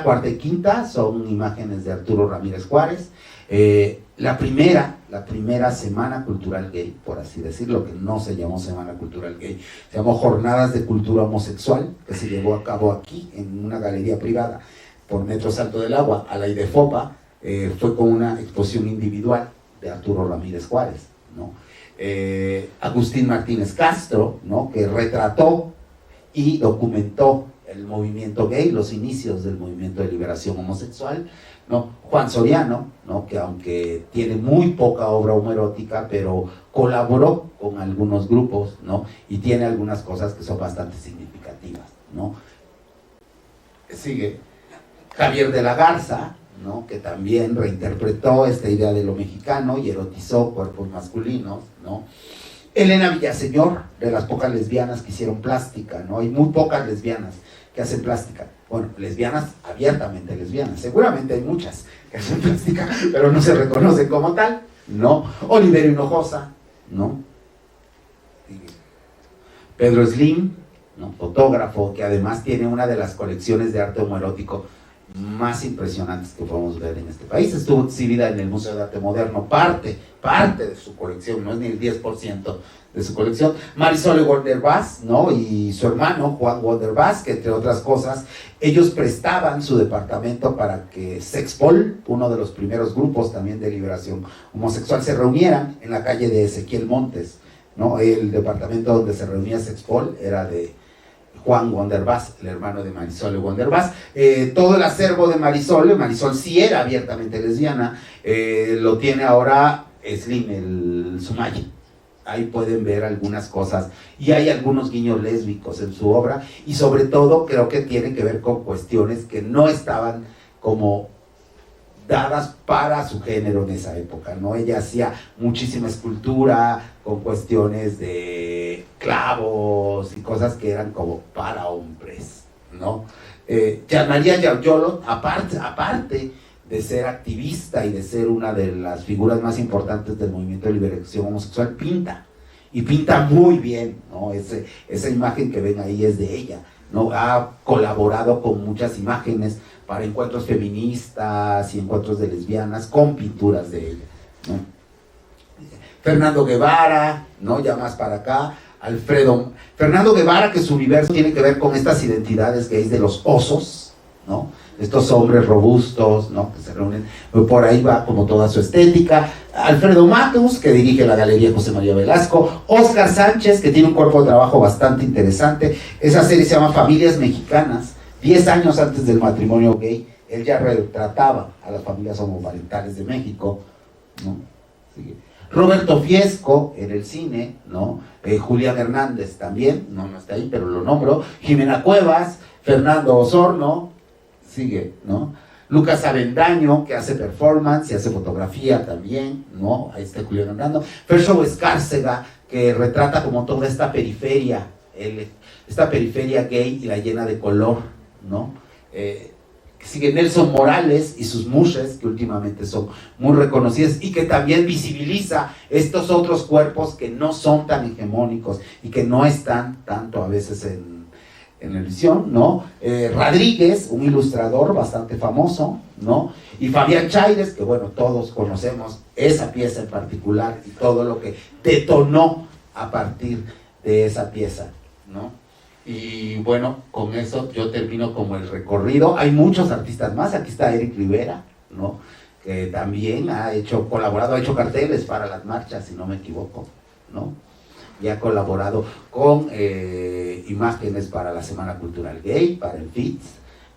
cuarta y quinta son imágenes de Arturo Ramírez Juárez. La primera Semana Cultural Gay, por así decirlo, que no se llamó Semana Cultural Gay, se llamó Jornadas de Cultura Homosexual, que se llevó a cabo aquí en una galería privada, por Metro Salto del Agua a la IDEFOPA, fue con una exposición individual de Arturo Ramírez Juárez, ¿no? Agustín Martínez Castro, ¿no? Que retrató y documentó el movimiento gay, los inicios del movimiento de liberación homosexual, ¿no? Juan Soriano, ¿no? Que aunque tiene muy poca obra homoerótica, pero colaboró con algunos grupos, ¿no? Y tiene algunas cosas que son bastante significativas, ¿no? Sigue Javier de la Garza, ¿no? Que también reinterpretó esta idea de lo mexicano y erotizó cuerpos masculinos, ¿no? Elena Villaseñor, de las pocas lesbianas que hicieron plástica, ¿no? Hay muy pocas lesbianas que hacen plástica. Bueno, lesbianas, abiertamente lesbianas. Seguramente hay muchas que hacen plástica, pero no se reconocen como tal, ¿no? Oliverio Hinojosa, ¿no? Pedro Slim, ¿no? Fotógrafo, que además tiene una de las colecciones de arte homoerótico más impresionantes que podemos ver en este país. Estuvo exhibida en el Museo de Arte Moderno, parte de su colección, no es ni el 10% de su colección. Marisol Wonderbas, ¿no? Y su hermano Juan Wonderbas, que entre otras cosas, ellos prestaban su departamento para que Sexpol, uno de los primeros grupos también de liberación homosexual, se reunieran en la calle de Ezequiel Montes, ¿no? El departamento donde se reunía Sexpol era de Juan Wonderbas, el hermano de Marisol Wonderbas. Todo el acervo de Marisol sí era abiertamente lesbiana, lo tiene ahora Slim, el Sumaya. Ahí pueden ver algunas cosas y hay algunos guiños lésbicos en su obra, y sobre todo creo que tiene que ver con cuestiones que no estaban como dadas para su género en esa época, ¿no? Ella hacía muchísima escultura con cuestiones de clavos y cosas que eran como para hombres, ¿no? Jean María Yauyolo, aparte de ser activista y de ser una de las figuras más importantes del movimiento de liberación homosexual, pinta, y pinta muy bien, ¿no? Esa imagen que ven ahí es de ella, ¿no? Ha colaborado con muchas imágenes para encuentros feministas y encuentros de lesbianas con pinturas de ella, ¿no? Fernando Guevara, ¿no? Ya más para acá, Fernando Guevara, que su universo tiene que ver con estas identidades gays de los osos, ¿no? Estos hombres robustos, ¿no? Que se reúnen, por ahí va como toda su estética. Alfredo Matus, que dirige la Galería José María Velasco. Óscar Sánchez, que tiene un cuerpo de trabajo bastante interesante. Esa serie se llama Familias Mexicanas. 10 años antes del matrimonio gay, él ya retrataba a las familias homoparentales de México, ¿no? Sigue. Roberto Fiesco en el cine, ¿no? Julián Hernández también, no está ahí, pero lo nombro. Jimena Cuevas, Fernando Osorno, sigue, ¿no? Lucas Avendaño, que hace performance y hace fotografía también, ¿no? Ahí está Julián Hernández. Fercho Escárcega, que retrata como toda esta periferia, esta periferia gay y la llena de color, ¿no? Sigue Nelson Morales y sus mushes, que últimamente son muy reconocidas y que también visibiliza estos otros cuerpos que no son tan hegemónicos y que no están tanto a veces en la visión, ¿no? Rodríguez, un ilustrador bastante famoso, ¿no? Y Fabián Chaires, que bueno, todos conocemos esa pieza en particular y todo lo que detonó a partir de esa pieza, ¿no? Y bueno, con eso yo termino como el recorrido. Hay muchos artistas más, aquí está Eric Rivera, ¿no? Que también ha colaborado, ha hecho carteles para las marchas, si no me equivoco, ¿no? Y ha colaborado con imágenes para la Semana Cultural Gay, para el FITS,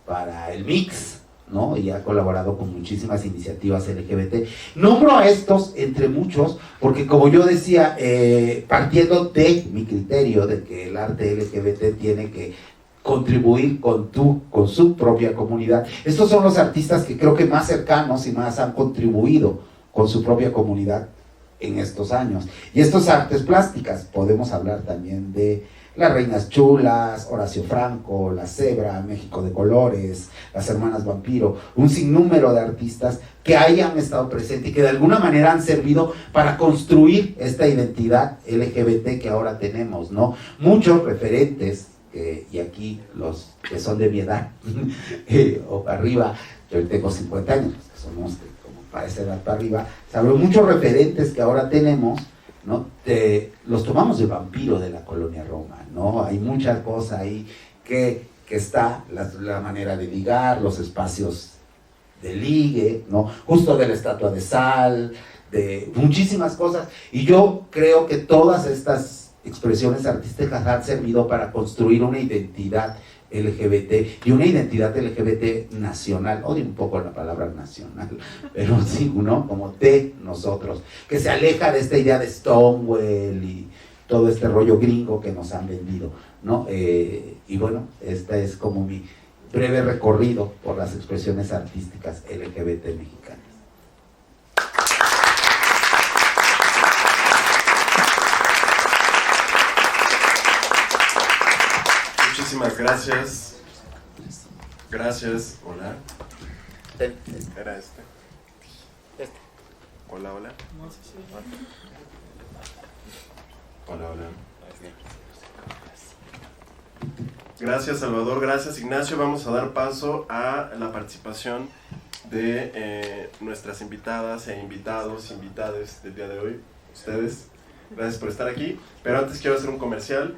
para el MIX, ¿no? Y ha colaborado con muchísimas iniciativas LGBT. Nombro a estos, entre muchos, porque como yo decía, partiendo de mi criterio de que el arte LGBT tiene que contribuir con su propia comunidad, estos son los artistas que creo que más cercanos y más han contribuido con su propia comunidad en estos años. Y estas artes plásticas, podemos hablar también de Las Reinas Chulas, Horacio Franco, La Cebra, México de Colores, Las Hermanas Vampiro, un sinnúmero de artistas que hayan estado presentes y que de alguna manera han servido para construir esta identidad LGBT que ahora tenemos, ¿no? Muchos referentes, y aquí los que son de mi edad, o para arriba, yo tengo 50 años, que somos como para esa edad para arriba, saben, muchos referentes que ahora tenemos, ¿no? Los tomamos de Vampiro de la colonia Roma, ¿no? Hay muchas cosas ahí que que está la manera de ligar, los espacios de ligue, ¿no? Justo de la estatua de sal, de muchísimas cosas. Y yo creo que todas estas expresiones artísticas han servido para construir una identidad LGBT y una identidad LGBT nacional. Odio un poco la palabra nacional, pero sí, ¿no? Como de nosotros, que se aleja de esta idea de Stonewall y todo este rollo gringo que nos han vendido, ¿no? Y bueno, este es como mi breve recorrido por las expresiones artísticas LGBT mexicanas. Muchísimas gracias. Gracias. Hola. Era este. Hola, hola. Hola, hola. Gracias, Salvador. Gracias, Ignacio. Vamos a dar paso a la participación de nuestras invitadas e invitados, invitades del día de hoy. Ustedes, gracias por estar aquí. Pero antes quiero hacer un comercial.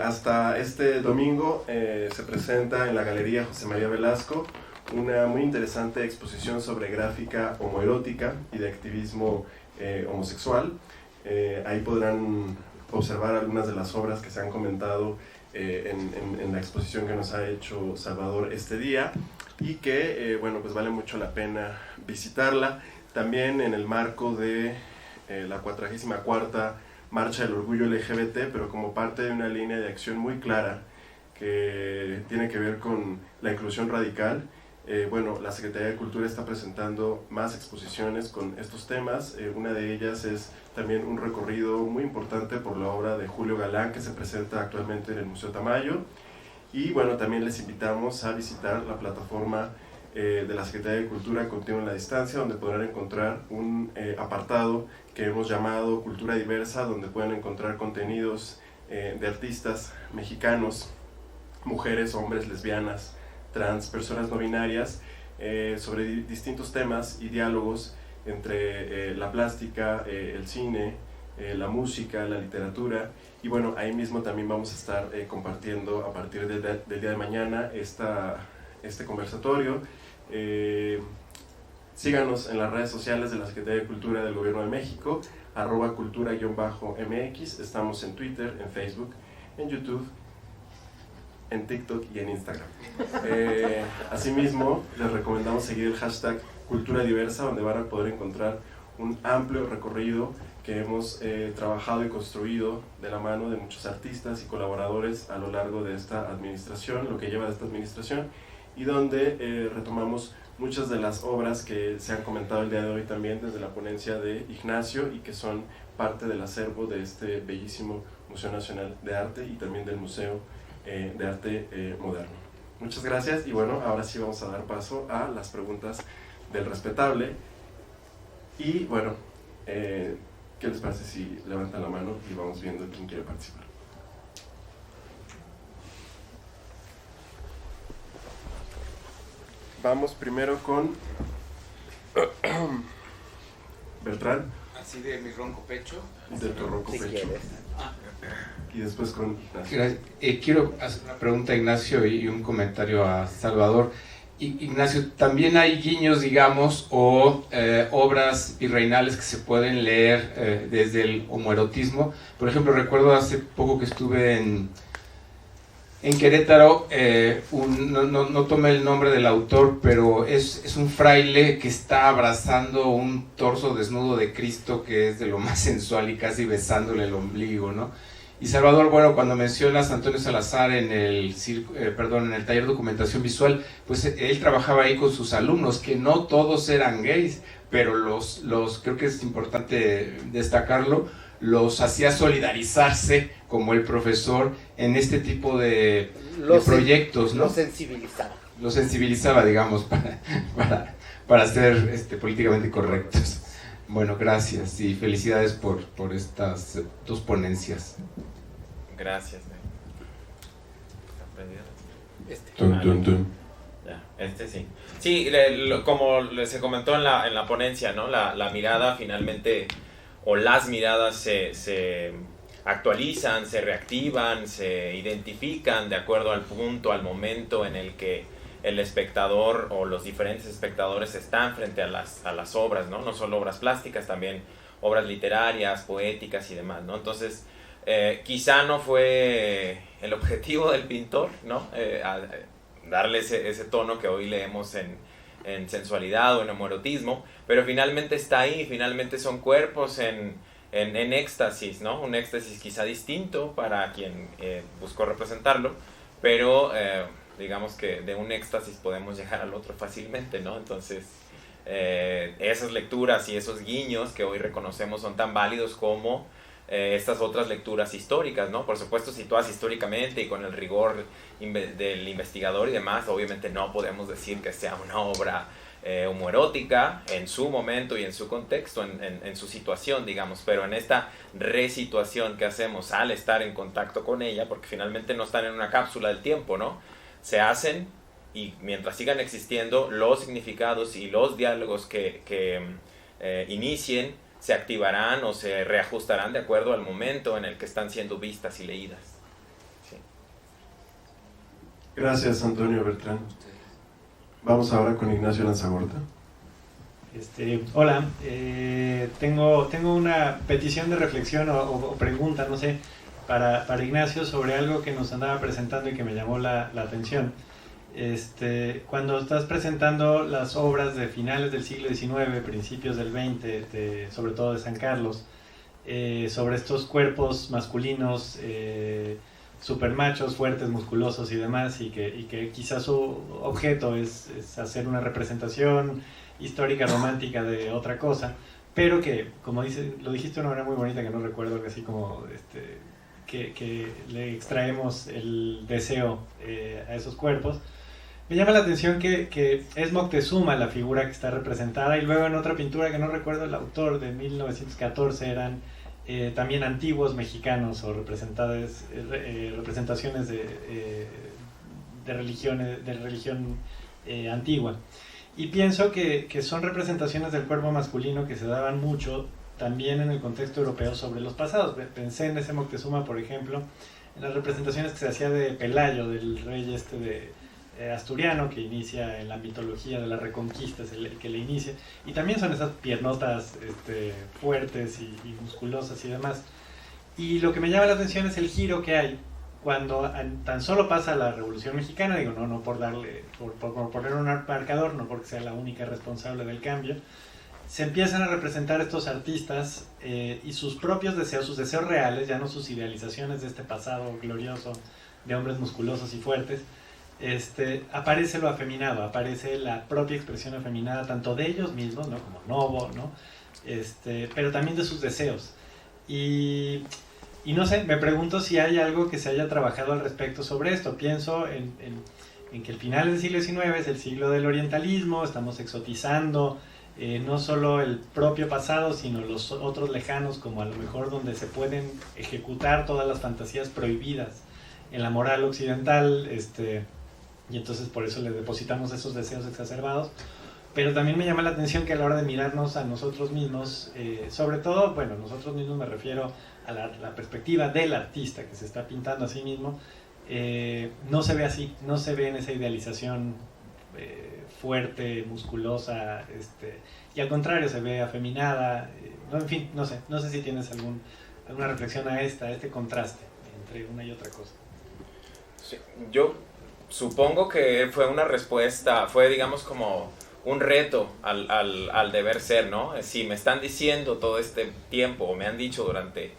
Hasta este domingo se presenta en la Galería José María Velasco una muy interesante exposición sobre gráfica homoerótica y de activismo homosexual. Ahí podrán observar algunas de las obras que se han comentado en la exposición que nos ha hecho Salvador este día y que, bueno, pues vale mucho la pena visitarla. También en el marco de la 44ª Marcha del Orgullo LGBT, pero como parte de una línea de acción muy clara que tiene que ver con la inclusión radical. Bueno, la Secretaría de Cultura está presentando más exposiciones con estos temas. Una de ellas es también un recorrido muy importante por la obra de Julio Galán, que se presenta actualmente en el Museo Tamayo. Y bueno, también les invitamos a visitar la plataforma de la Secretaría de Cultura Continua en la Distancia, donde podrán encontrar un apartado que hemos llamado Cultura Diversa, donde pueden encontrar contenidos de artistas mexicanos, mujeres, hombres, lesbianas, trans, personas no binarias, sobre distintos temas y diálogos entre la plástica, el cine, la música, la literatura. Y bueno, ahí mismo también vamos a estar compartiendo a partir del día de mañana este conversatorio. Síganos en las redes sociales de la Secretaría de Cultura del Gobierno de México, @cultura_mx. Estamos en Twitter, en Facebook, en YouTube, en TikTok y en Instagram. Asimismo, les recomendamos seguir el hashtag Cultura Diversa, donde van a poder encontrar un amplio recorrido que hemos trabajado y construido de la mano de muchos artistas y colaboradores a lo largo de esta administración, lo que lleva de esta administración, y donde retomamos muchas de las obras que se han comentado el día de hoy también desde la ponencia de Ignacio y que son parte del acervo de este bellísimo Museo Nacional de Arte y también del Museo de Arte Moderno. Muchas gracias y bueno, ahora sí vamos a dar paso a las preguntas del respetable y bueno, ¿qué les parece si levantan la mano y vamos viendo quién quiere participar? Vamos primero con Bertrán. Así de mi ronco pecho. De tu ronco pecho. Y después con Ignacio. Quiero hacer una pregunta a Ignacio y un comentario a Salvador. Ignacio, también hay guiños, digamos, o obras virreinales que se pueden leer desde el homoerotismo. Por ejemplo, recuerdo hace poco que estuve en Querétaro, no tomé el nombre del autor, pero es un fraile que está abrazando un torso desnudo de Cristo que es de lo más sensual y casi besándole el ombligo, ¿no? Y Salvador, bueno, cuando mencionas a Antonio Salazar en el taller de documentación visual, pues él trabajaba ahí con sus alumnos, que no todos eran gays, pero creo que es importante destacarlo, los hacía solidarizarse como el profesor en este tipo de proyectos, ¿no? Los sensibilizaba, digamos, para ser políticamente correctos. Bueno, gracias y felicidades por estas dos ponencias. Gracias. Sí. Sí, como se comentó en la ponencia, ¿no? La mirada finalmente, o las miradas se actualizan, se reactivan, se identifican de acuerdo al punto, al momento en el que el espectador o los diferentes espectadores están frente a las obras, ¿no? No solo obras plásticas, también obras literarias, poéticas y demás, ¿no? Entonces, quizá no fue el objetivo del pintor, ¿no? Darle ese tono que hoy leemos en sensualidad o en homoerotismo, pero finalmente está ahí, finalmente son cuerpos en éxtasis, ¿no? Un éxtasis quizá distinto para quien buscó representarlo, pero digamos que de un éxtasis podemos llegar al otro fácilmente, ¿no? Entonces, esas lecturas y esos guiños que hoy reconocemos son tan válidos como estas otras lecturas históricas, ¿no? Por supuesto, situadas históricamente y con el rigor del investigador y demás, obviamente no podemos decir que sea una obra homoerótica en su momento y en su contexto, en su situación, digamos, pero en esta resituación que hacemos al estar en contacto con ella, porque finalmente no están en una cápsula del tiempo, ¿no? Se hacen, y mientras sigan existiendo, los significados y los diálogos que inicien se activarán o se reajustarán de acuerdo al momento en el que están siendo vistas y leídas. Sí. Gracias, Antonio Bertrán. Vamos ahora con Ignacio Lanzagorta. Hola, tengo una petición de reflexión o pregunta, no sé, para Ignacio sobre algo que nos andaba presentando y que me llamó la atención. Cuando estás presentando las obras de finales del siglo XIX, principios del XX, sobre todo de San Carlos, sobre estos cuerpos masculinos, supermachos, fuertes, musculosos y demás, y que quizás su objeto es hacer una representación histórica, romántica de otra cosa, pero que, como lo dijiste de una manera muy bonita, que no recuerdo, que así como que le extraemos el deseo a esos cuerpos. Me llama la atención que es Moctezuma la figura que está representada, y luego en otra pintura que no recuerdo el autor, de 1914, eran también antiguos mexicanos o representaciones de religión antigua. Y pienso que son representaciones del cuerpo masculino que se daban mucho también en el contexto europeo sobre los pasados. Pensé en ese Moctezuma, por ejemplo, en las representaciones que se hacía de Pelayo, del rey asturiano, que inicia en la mitología de la Reconquista, es el que le inicia, y también son esas piernotas fuertes y musculosas y demás. Y lo que me llama la atención es el giro que hay cuando tan solo pasa la Revolución Mexicana, digo, no por poner un marcador, no porque sea la única responsable del cambio, se empiezan a representar estos artistas y sus propios deseos, sus deseos reales, ya no sus idealizaciones de este pasado glorioso de hombres musculosos y fuertes. Aparece lo afeminado, aparece la propia expresión afeminada, tanto de ellos mismos, ¿no? Como Novo, ¿no? Pero también de sus deseos. Y no sé, me pregunto si hay algo que se haya trabajado al respecto sobre esto. Pienso en que el final del siglo XIX es el siglo del orientalismo, estamos exotizando no solo el propio pasado, sino los otros lejanos, como a lo mejor donde se pueden ejecutar todas las fantasías prohibidas en la moral occidental, y entonces por eso le depositamos esos deseos exacerbados. Pero también me llama la atención que a la hora de mirarnos a nosotros mismos, sobre todo, bueno, nosotros mismos me refiero a la perspectiva del artista que se está pintando a sí mismo, no se ve así, no se ve en esa idealización fuerte, musculosa, y al contrario se ve afeminada, no, en fin, no sé si tienes alguna reflexión a este contraste entre una y otra cosa. Sí, yo supongo que fue una respuesta, fue digamos como un reto al deber ser, ¿no? Si me están diciendo todo este tiempo, o me han dicho durante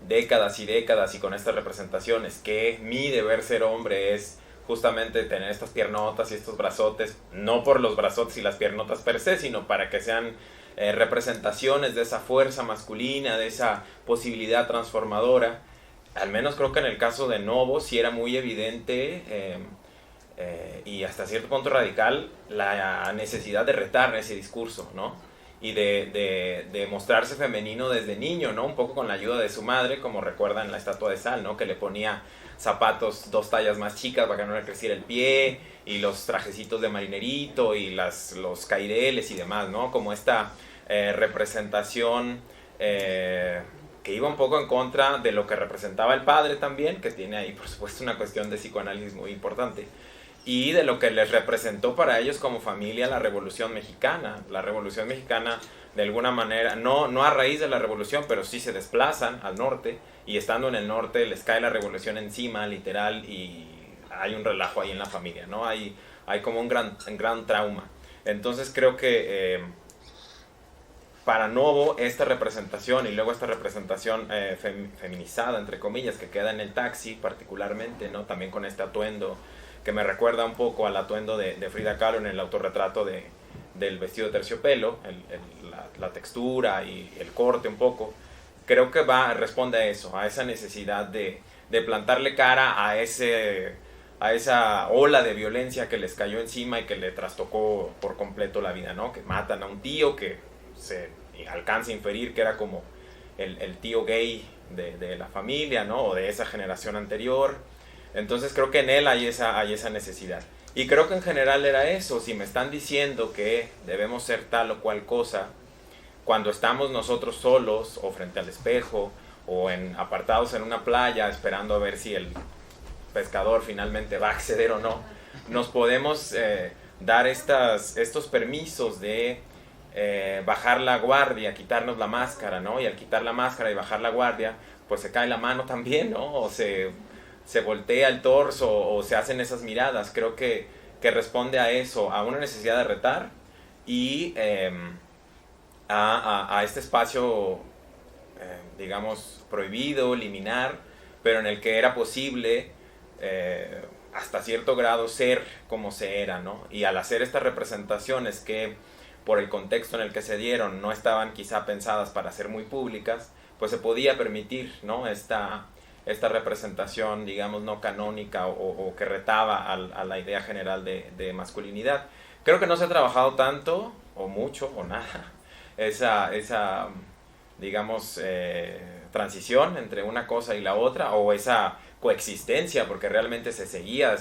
décadas y décadas y con estas representaciones, que mi deber ser hombre es justamente tener estas piernotas y estos brazotes, no por los brazotes y las piernotas per se, sino para que sean representaciones de esa fuerza masculina, de esa posibilidad transformadora. Al menos creo que en el caso de Novo sí era muy evidente y hasta cierto punto radical la necesidad de retar ese discurso, ¿no? Y de mostrarse femenino desde niño, ¿no? Un poco con la ayuda de su madre, como recuerdan en la estatua de sal, ¿no? Que le ponía zapatos 2 tallas más chicas para que no le creciera el pie, y los trajecitos de marinerito y los caireles y demás, ¿no? Como esta representación que iba un poco en contra de lo que representaba el padre también, que tiene ahí por supuesto una cuestión de psicoanálisis muy importante, y de lo que les representó para ellos como familia la Revolución Mexicana. La Revolución Mexicana, de alguna manera, no a raíz de la Revolución, pero sí se desplazan al norte, y estando en el norte les cae la Revolución encima, literal, y hay un relajo ahí en la familia, ¿no? Hay como un gran trauma. Entonces creo que para Novo esta representación, y luego esta representación feminizada, entre comillas, que queda en el taxi particularmente, ¿no? También con este atuendo que me recuerda un poco al atuendo de Frida Kahlo en el autorretrato del vestido de terciopelo, la textura y el corte un poco, creo que responde a eso, a esa necesidad de plantarle cara a esa ola de violencia que les cayó encima y que le trastocó por completo la vida, ¿no? Que matan a un tío que se alcanza a inferir que era como el tío gay de la familia, ¿no? O de esa generación anterior. Entonces creo que en él hay esa necesidad. Y creo que en general era eso. Si me están diciendo que debemos ser tal o cual cosa, cuando estamos nosotros solos o frente al espejo o apartados en una playa esperando a ver si el pescador finalmente va a acceder o no, nos podemos dar estos permisos de bajar la guardia, quitarnos la máscara, ¿no? Y al quitar la máscara y bajar la guardia, pues se cae la mano también, ¿no? O se voltea el torso o se hacen esas miradas. Creo que responde a eso, a una necesidad de retar y a este espacio, digamos, prohibido, liminar, pero en el que era posible hasta cierto grado ser como se era, ¿no? Y al hacer estas representaciones que por el contexto en el que se dieron no estaban quizá pensadas para ser muy públicas, pues se podía permitir, ¿no? Esta representación, digamos, no canónica o que retaba a la idea general de masculinidad. Creo que no se ha trabajado tanto, o mucho, o nada, esa digamos, transición entre una cosa y la otra, o esa coexistencia, porque realmente se seguía,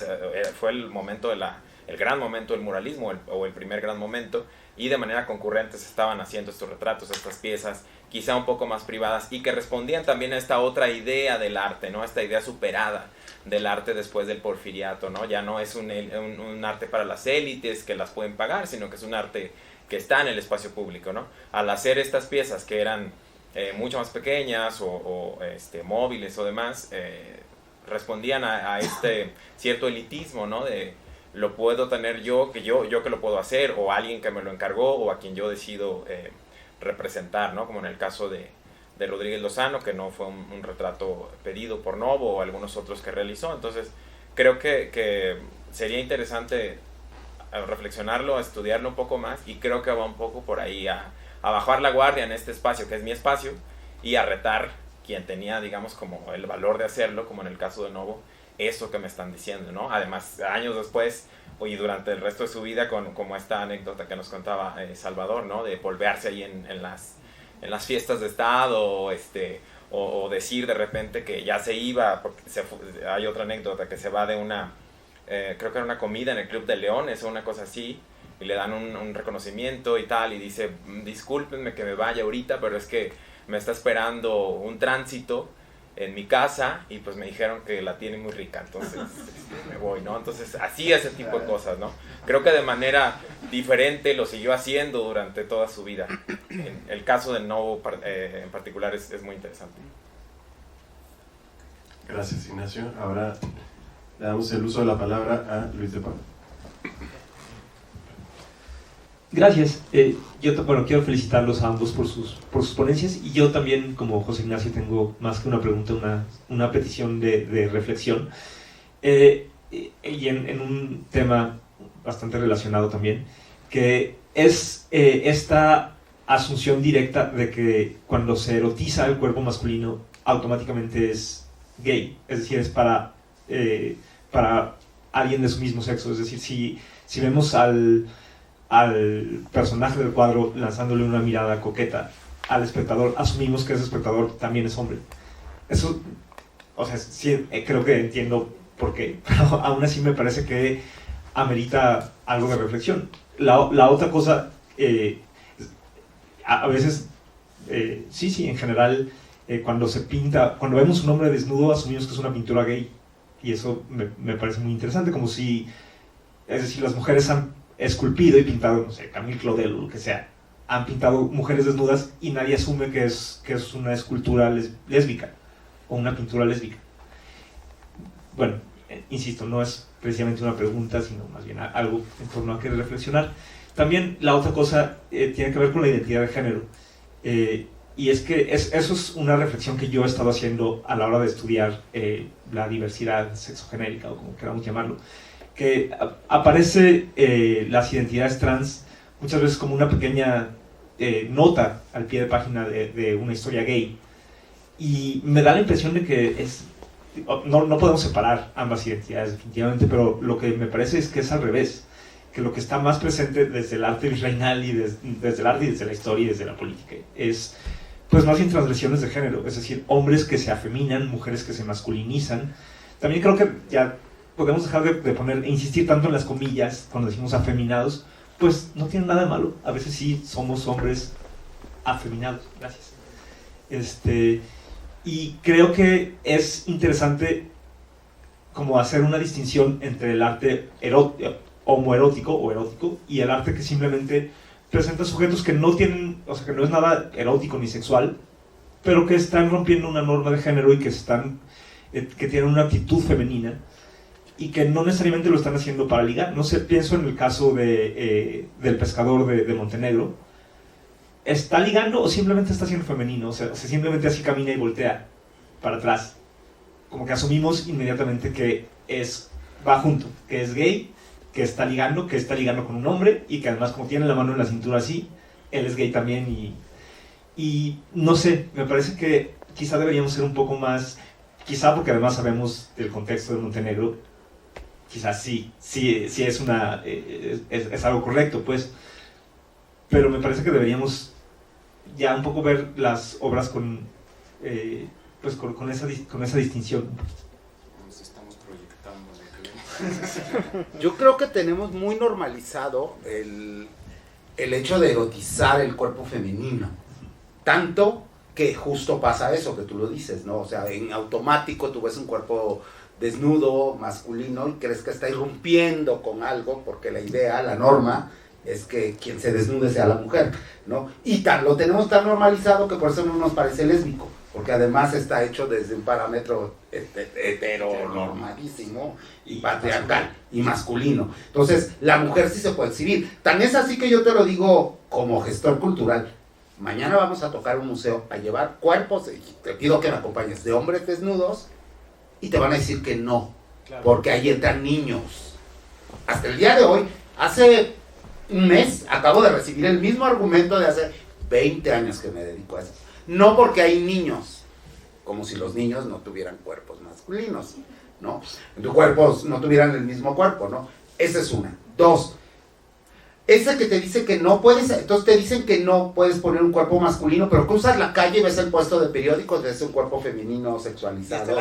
fue el momento el gran momento del muralismo, o el primer gran momento, y de manera concurrente se estaban haciendo estos retratos, estas piezas, quizá un poco más privadas, y que respondían también a esta otra idea del arte, ¿no? Esta idea superada del arte después del porfiriato, ¿no? Ya no es un arte para las élites que las pueden pagar, sino que es un arte que está en el espacio público, ¿no? Al hacer estas piezas que eran mucho más pequeñas o móviles o demás, respondían a este cierto elitismo, ¿no? De lo puedo tener yo que lo puedo hacer, o alguien que me lo encargó, o a quien yo decido representar, ¿no? Como en el caso de Rodríguez Lozano, que no fue un retrato pedido por Novo, o algunos otros que realizó. Entonces creo que sería interesante reflexionarlo, estudiarlo un poco más, y creo que va un poco por ahí a bajar la guardia en este espacio que es mi espacio, y a retar quien tenía, digamos, como el valor de hacerlo, como en el caso de Novo, eso que me están diciendo, ¿no? Además, años después, y durante el resto de su vida, como esta anécdota que nos contaba Salvador, ¿no? De volverse ahí en las fiestas de Estado, o decir de repente que ya se iba, porque hay otra anécdota que se va de creo que era una comida en el Club de Leones o una cosa así, y le dan un reconocimiento y tal, y dice, discúlpenme que me vaya ahorita, pero es que me está esperando un tránsito en mi casa, y pues me dijeron que la tiene muy rica, entonces me voy, ¿no? Entonces hacía ese tipo de cosas, ¿no? Creo que de manera diferente lo siguió haciendo durante toda su vida. El caso de Novo en particular es muy interesante. Gracias, Ignacio. Ahora le damos el uso de la palabra a Luis de Pablo. Gracias. Quiero felicitarlos a ambos por sus ponencias, y yo también, como José Ignacio, tengo más que una pregunta, una petición de reflexión, y en un tema bastante relacionado también, que es esta asunción directa de que cuando se erotiza el cuerpo masculino automáticamente es gay, es decir, es para alguien de su mismo sexo. Es decir, si vemos al personaje del cuadro lanzándole una mirada coqueta al espectador, asumimos que ese espectador también es hombre. Eso, o sea, sí, creo que entiendo por qué, pero aún así me parece que amerita algo de reflexión. La otra cosa, a veces, sí, en general, cuando se pinta, cuando vemos un hombre desnudo, asumimos que es una pintura gay. Y eso me parece muy interesante, como si, es decir, las mujeres han esculpido y pintado, no sé, Camille Claudel o lo que sea, han pintado mujeres desnudas y nadie asume que es una escultura lésbica o una pintura lésbica. Bueno, insisto, no es precisamente una pregunta, sino más bien algo en torno a que reflexionar. También la otra cosa tiene que ver con la identidad de género. Y es que eso es una reflexión que yo he estado haciendo a la hora de estudiar la diversidad sexogenérica, o como queramos llamarlo, que aparece las identidades trans muchas veces como una pequeña nota al pie de página de una historia gay, y me da la impresión de que no podemos separar ambas identidades definitivamente, pero lo que me parece es que es al revés, que lo que está más presente desde el arte virreinal y desde el arte y desde la historia y desde la política es pues más bien transgresiones de género, es decir, hombres que se afeminan, mujeres que se masculinizan. También creo que ya podemos dejar de insistir tanto en las comillas cuando decimos afeminados, pues no tiene nada de malo, a veces sí somos hombres afeminados. Gracias. Y creo que es interesante como hacer una distinción entre el arte homoerótico o erótico y el arte que simplemente presenta sujetos que no tienen, o sea, que no es nada erótico ni sexual, pero que están rompiendo una norma de género y que tienen una actitud femenina y que no necesariamente lo están haciendo para ligar. No sé, pienso en el caso del pescador de Montenegro. ¿Está ligando o simplemente está siendo femenino? O sea, simplemente así camina y voltea para atrás. Como que asumimos inmediatamente que va junto, que es gay, que está ligando con un hombre y que además como tiene la mano en la cintura así, él es gay también y no sé, me parece que quizá deberíamos ser un poco más, quizá porque además sabemos del contexto de Montenegro, quizás sí es algo correcto, pues, pero me parece que deberíamos ya un poco ver las obras con esa distinción. Nos estamos proyectando. Yo creo que tenemos muy normalizado el hecho de erotizar el cuerpo femenino, tanto que justo pasa eso que tú lo dices, ¿no? O sea, en automático tú ves un cuerpo desnudo, masculino, y crees que está irrumpiendo con algo, porque la idea, la norma, es que quien se desnude sea la mujer, ¿no? Y lo tenemos tan normalizado que por eso no nos parece lésbico, porque además está hecho desde un parámetro heteronormadísimo y patriarcal y masculino. Entonces, la mujer sí se puede exhibir. Tan es así que yo te lo digo como gestor cultural. Mañana vamos a tocar un museo a llevar cuerpos, y te pido que me acompañes, de hombres desnudos, y te van a decir que no, claro, porque ahí entran niños. Hasta el día de hoy, hace un mes, acabo de recibir el mismo argumento de hace 20 años que me dedico a eso. No porque hay niños, como si los niños no tuvieran cuerpos masculinos, ¿no? Tus cuerpos no tuvieran el mismo cuerpo, ¿no? Esa es una. Dos, ese que te dice que no puedes, entonces te dicen que no puedes poner un cuerpo masculino, pero cruzas la calle y ves el puesto de periódicos, ves un cuerpo femenino sexualizado.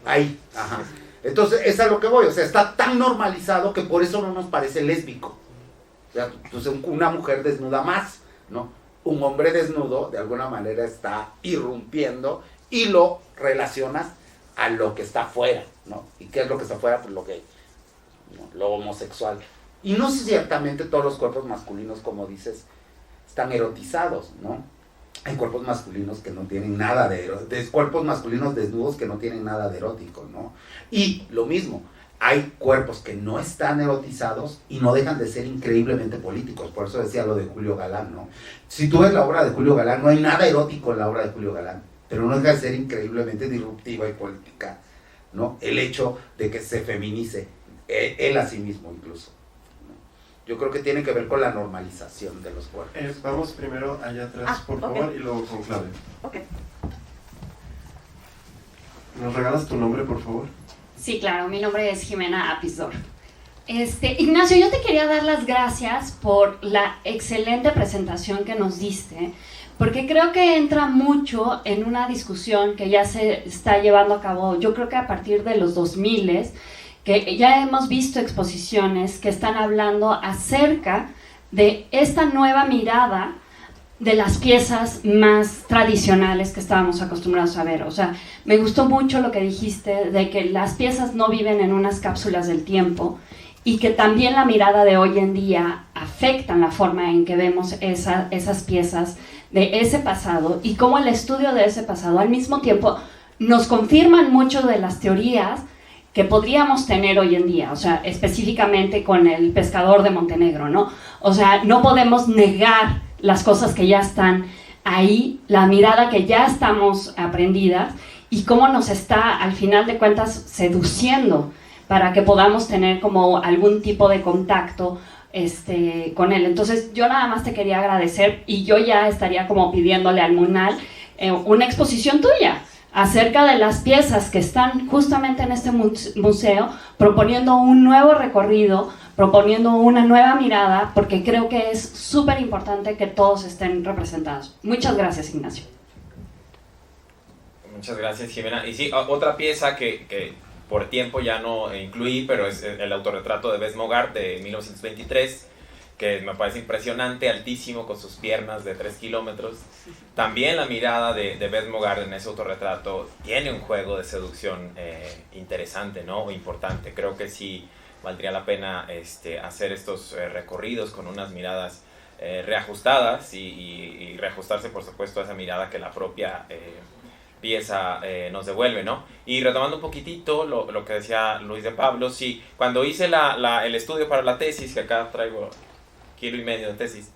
Ahí, ajá. Entonces, es a lo que voy, o sea, está tan normalizado que por eso no nos parece lésbico. O sea, pues una mujer desnuda más, ¿no? Un hombre desnudo, de alguna manera, está irrumpiendo y lo relacionas a lo que está afuera, ¿no? ¿Y qué es lo que está afuera? Pues lo gay, ¿no? Lo homosexual. Y no ciertamente todos los cuerpos masculinos, como dices, están erotizados, ¿no? Hay cuerpos masculinos que no tienen nada de cuerpos masculinos desnudos que no tienen nada de erótico, ¿no? Y lo mismo, hay cuerpos que no están erotizados y no dejan de ser increíblemente políticos. Por eso decía lo de Julio Galán, ¿no? Si tú ves la obra de Julio Galán, no hay nada erótico en la obra de Julio Galán, pero no deja de ser increíblemente disruptiva y política, ¿no? El hecho de que se feminice él a sí mismo incluso. Yo creo que tiene que ver con la normalización de los cuerpos. Vamos primero allá atrás, por favor, y luego con Claudia. Okay. ¿Nos regalas tu nombre, por favor? Sí, claro, mi nombre es Jimena Apisdor. Ignacio, yo te quería dar las gracias por la excelente presentación que nos diste, porque creo que entra mucho en una discusión que ya se está llevando a cabo, yo creo que a partir de los 2000, que ya hemos visto exposiciones que están hablando acerca de esta nueva mirada de las piezas más tradicionales que estábamos acostumbrados a ver. O sea, me gustó mucho lo que dijiste de que las piezas no viven en unas cápsulas del tiempo y que también la mirada de hoy en día afectan la forma en que vemos esas piezas de ese pasado, y cómo el estudio de ese pasado al mismo tiempo nos confirman mucho de las teorías que podríamos tener hoy en día, o sea, específicamente con el pescador de Montenegro, ¿no? O sea, no podemos negar las cosas que ya están ahí, la mirada que ya estamos aprendidas, y cómo nos está, al final de cuentas, seduciendo para que podamos tener como algún tipo de contacto con él. Entonces, yo nada más te quería agradecer, y yo ya estaría como pidiéndole al MUNAL una exposición tuya acerca de las piezas que están justamente en este museo, proponiendo un nuevo recorrido, proponiendo una nueva mirada, porque creo que es súper importante que todos estén representados. Muchas gracias, Ignacio. Muchas gracias, Jimena. Y sí, otra pieza que por tiempo ya no incluí, pero es el autorretrato de Bess Mogart de 1923, que me parece impresionante, altísimo, con sus piernas de 3 kilómetros. También la mirada de Bess Mogart en ese autorretrato tiene un juego de seducción interesante, ¿no? O importante. Creo que sí valdría la pena hacer estos recorridos con unas miradas reajustadas y reajustarse, por supuesto, a esa mirada que la propia pieza nos devuelve, ¿no? Y retomando un poquitito lo que decía Luis de Pablo, sí, cuando hice el estudio para la tesis, que acá traigo 1,5 kilos de tesis,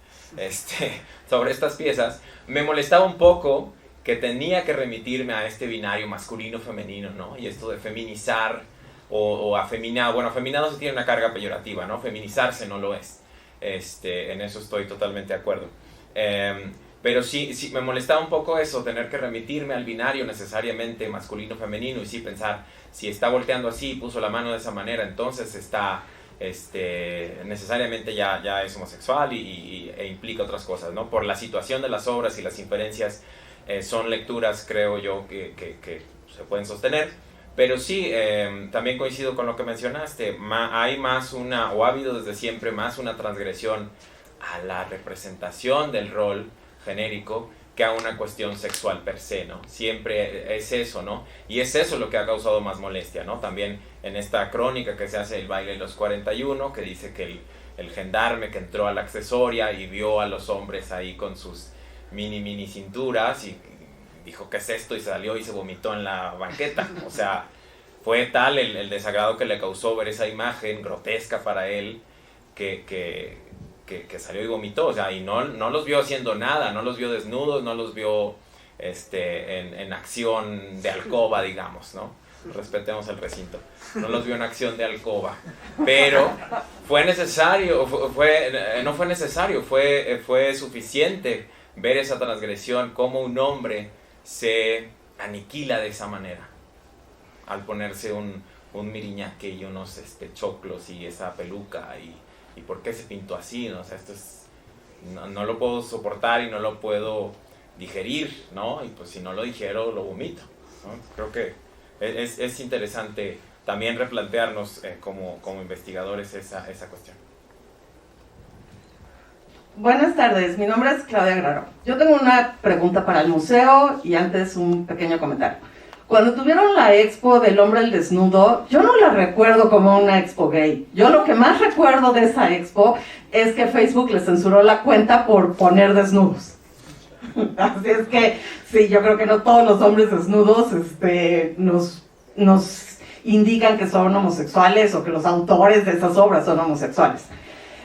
sobre estas piezas, me molestaba un poco que tenía que remitirme a este binario masculino-femenino, ¿no? Y esto de feminizar o afeminar, bueno, afeminado se tiene una carga peyorativa, ¿no? Feminizarse no lo es. En eso estoy totalmente de acuerdo. Pero sí, me molestaba un poco eso, tener que remitirme al binario necesariamente masculino-femenino, y sí pensar, si está volteando así, puso la mano de esa manera, entonces está necesariamente ya es homosexual e implica otras cosas, ¿no? Por la situación de las obras y las inferencias, son lecturas, creo yo, que se pueden sostener. Pero sí, también coincido con lo que mencionaste, hay más o ha habido desde siempre más una transgresión a la representación del rol genérico que a una cuestión sexual per se, ¿no? Siempre es eso, ¿no? Y es eso lo que ha causado más molestia, ¿no? También en esta crónica que se hace del baile de los 41, que dice que el gendarme que entró a la accesoria y vio a los hombres ahí con sus mini cinturas y dijo, ¿qué es esto? Y salió y se vomitó en la banqueta. O sea, fue tal el desagrado que le causó ver esa imagen grotesca para él que salió y vomitó. O sea, y no los vio haciendo nada, no los vio desnudos, no los vio en acción de alcoba, digamos, ¿no? Respetemos el recinto. No los vio en acción de alcoba. Pero fue necesario, no fue necesario, fue suficiente ver esa transgresión, cómo un hombre se aniquila de esa manera al ponerse un miriñaque y unos choclos y esa peluca y por qué se pintó así, ¿no? O sea, esto no lo puedo soportar y no lo puedo digerir, ¿no? Y pues si no lo digiero lo vomito, ¿no? Creo que es interesante también replantearnos como investigadores esa cuestión. Buenas tardes, mi nombre es Claudia Guerrero. Yo tengo una pregunta para el museo y antes un pequeño comentario. Cuando tuvieron la expo del hombre al desnudo, yo no la recuerdo como una expo gay. Yo lo que más recuerdo de esa expo es que Facebook le censuró la cuenta por poner desnudos. Así es que, sí, yo creo que no todos los hombres desnudos nos indican que son homosexuales o que los autores de esas obras son homosexuales.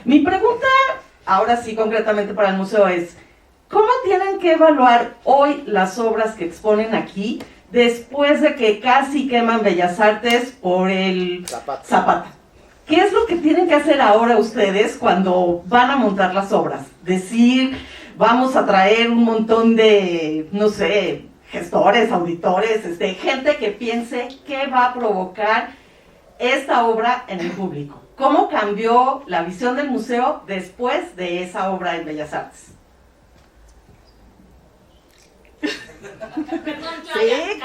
Mi pregunta, ahora sí concretamente para el museo, es ¿cómo tienen que evaluar hoy las obras que exponen aquí después de que casi queman Bellas Artes por el Zapata? ¿Qué es lo que tienen que hacer ahora ustedes cuando van a montar las obras? Decir, vamos a traer un montón de, no sé, gestores, auditores, gente que piense qué va a provocar esta obra en el público. ¿Cómo cambió la visión del museo después de esa obra en Bellas Artes? Perdón, Claudia, ¿sí?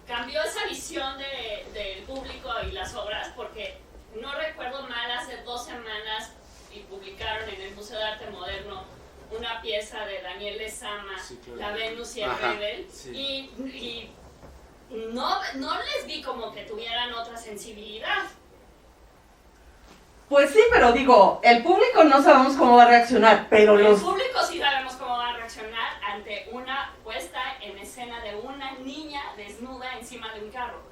¿Cambió esa visión del público y las obras? Porque no recuerdo mal, hace 2 semanas y publicaron en el Museo de Arte Moderno una pieza de Daniel Lezama, Sí, claro. La Venus y el Ajá, Rebel, sí. y no les vi como que tuvieran otra sensibilidad. Pues sí, pero digo, el público no sabemos cómo va a reaccionar, pero El los... público sí sabemos cómo va a reaccionar ante una puesta en escena de una niña desnuda encima de un carro.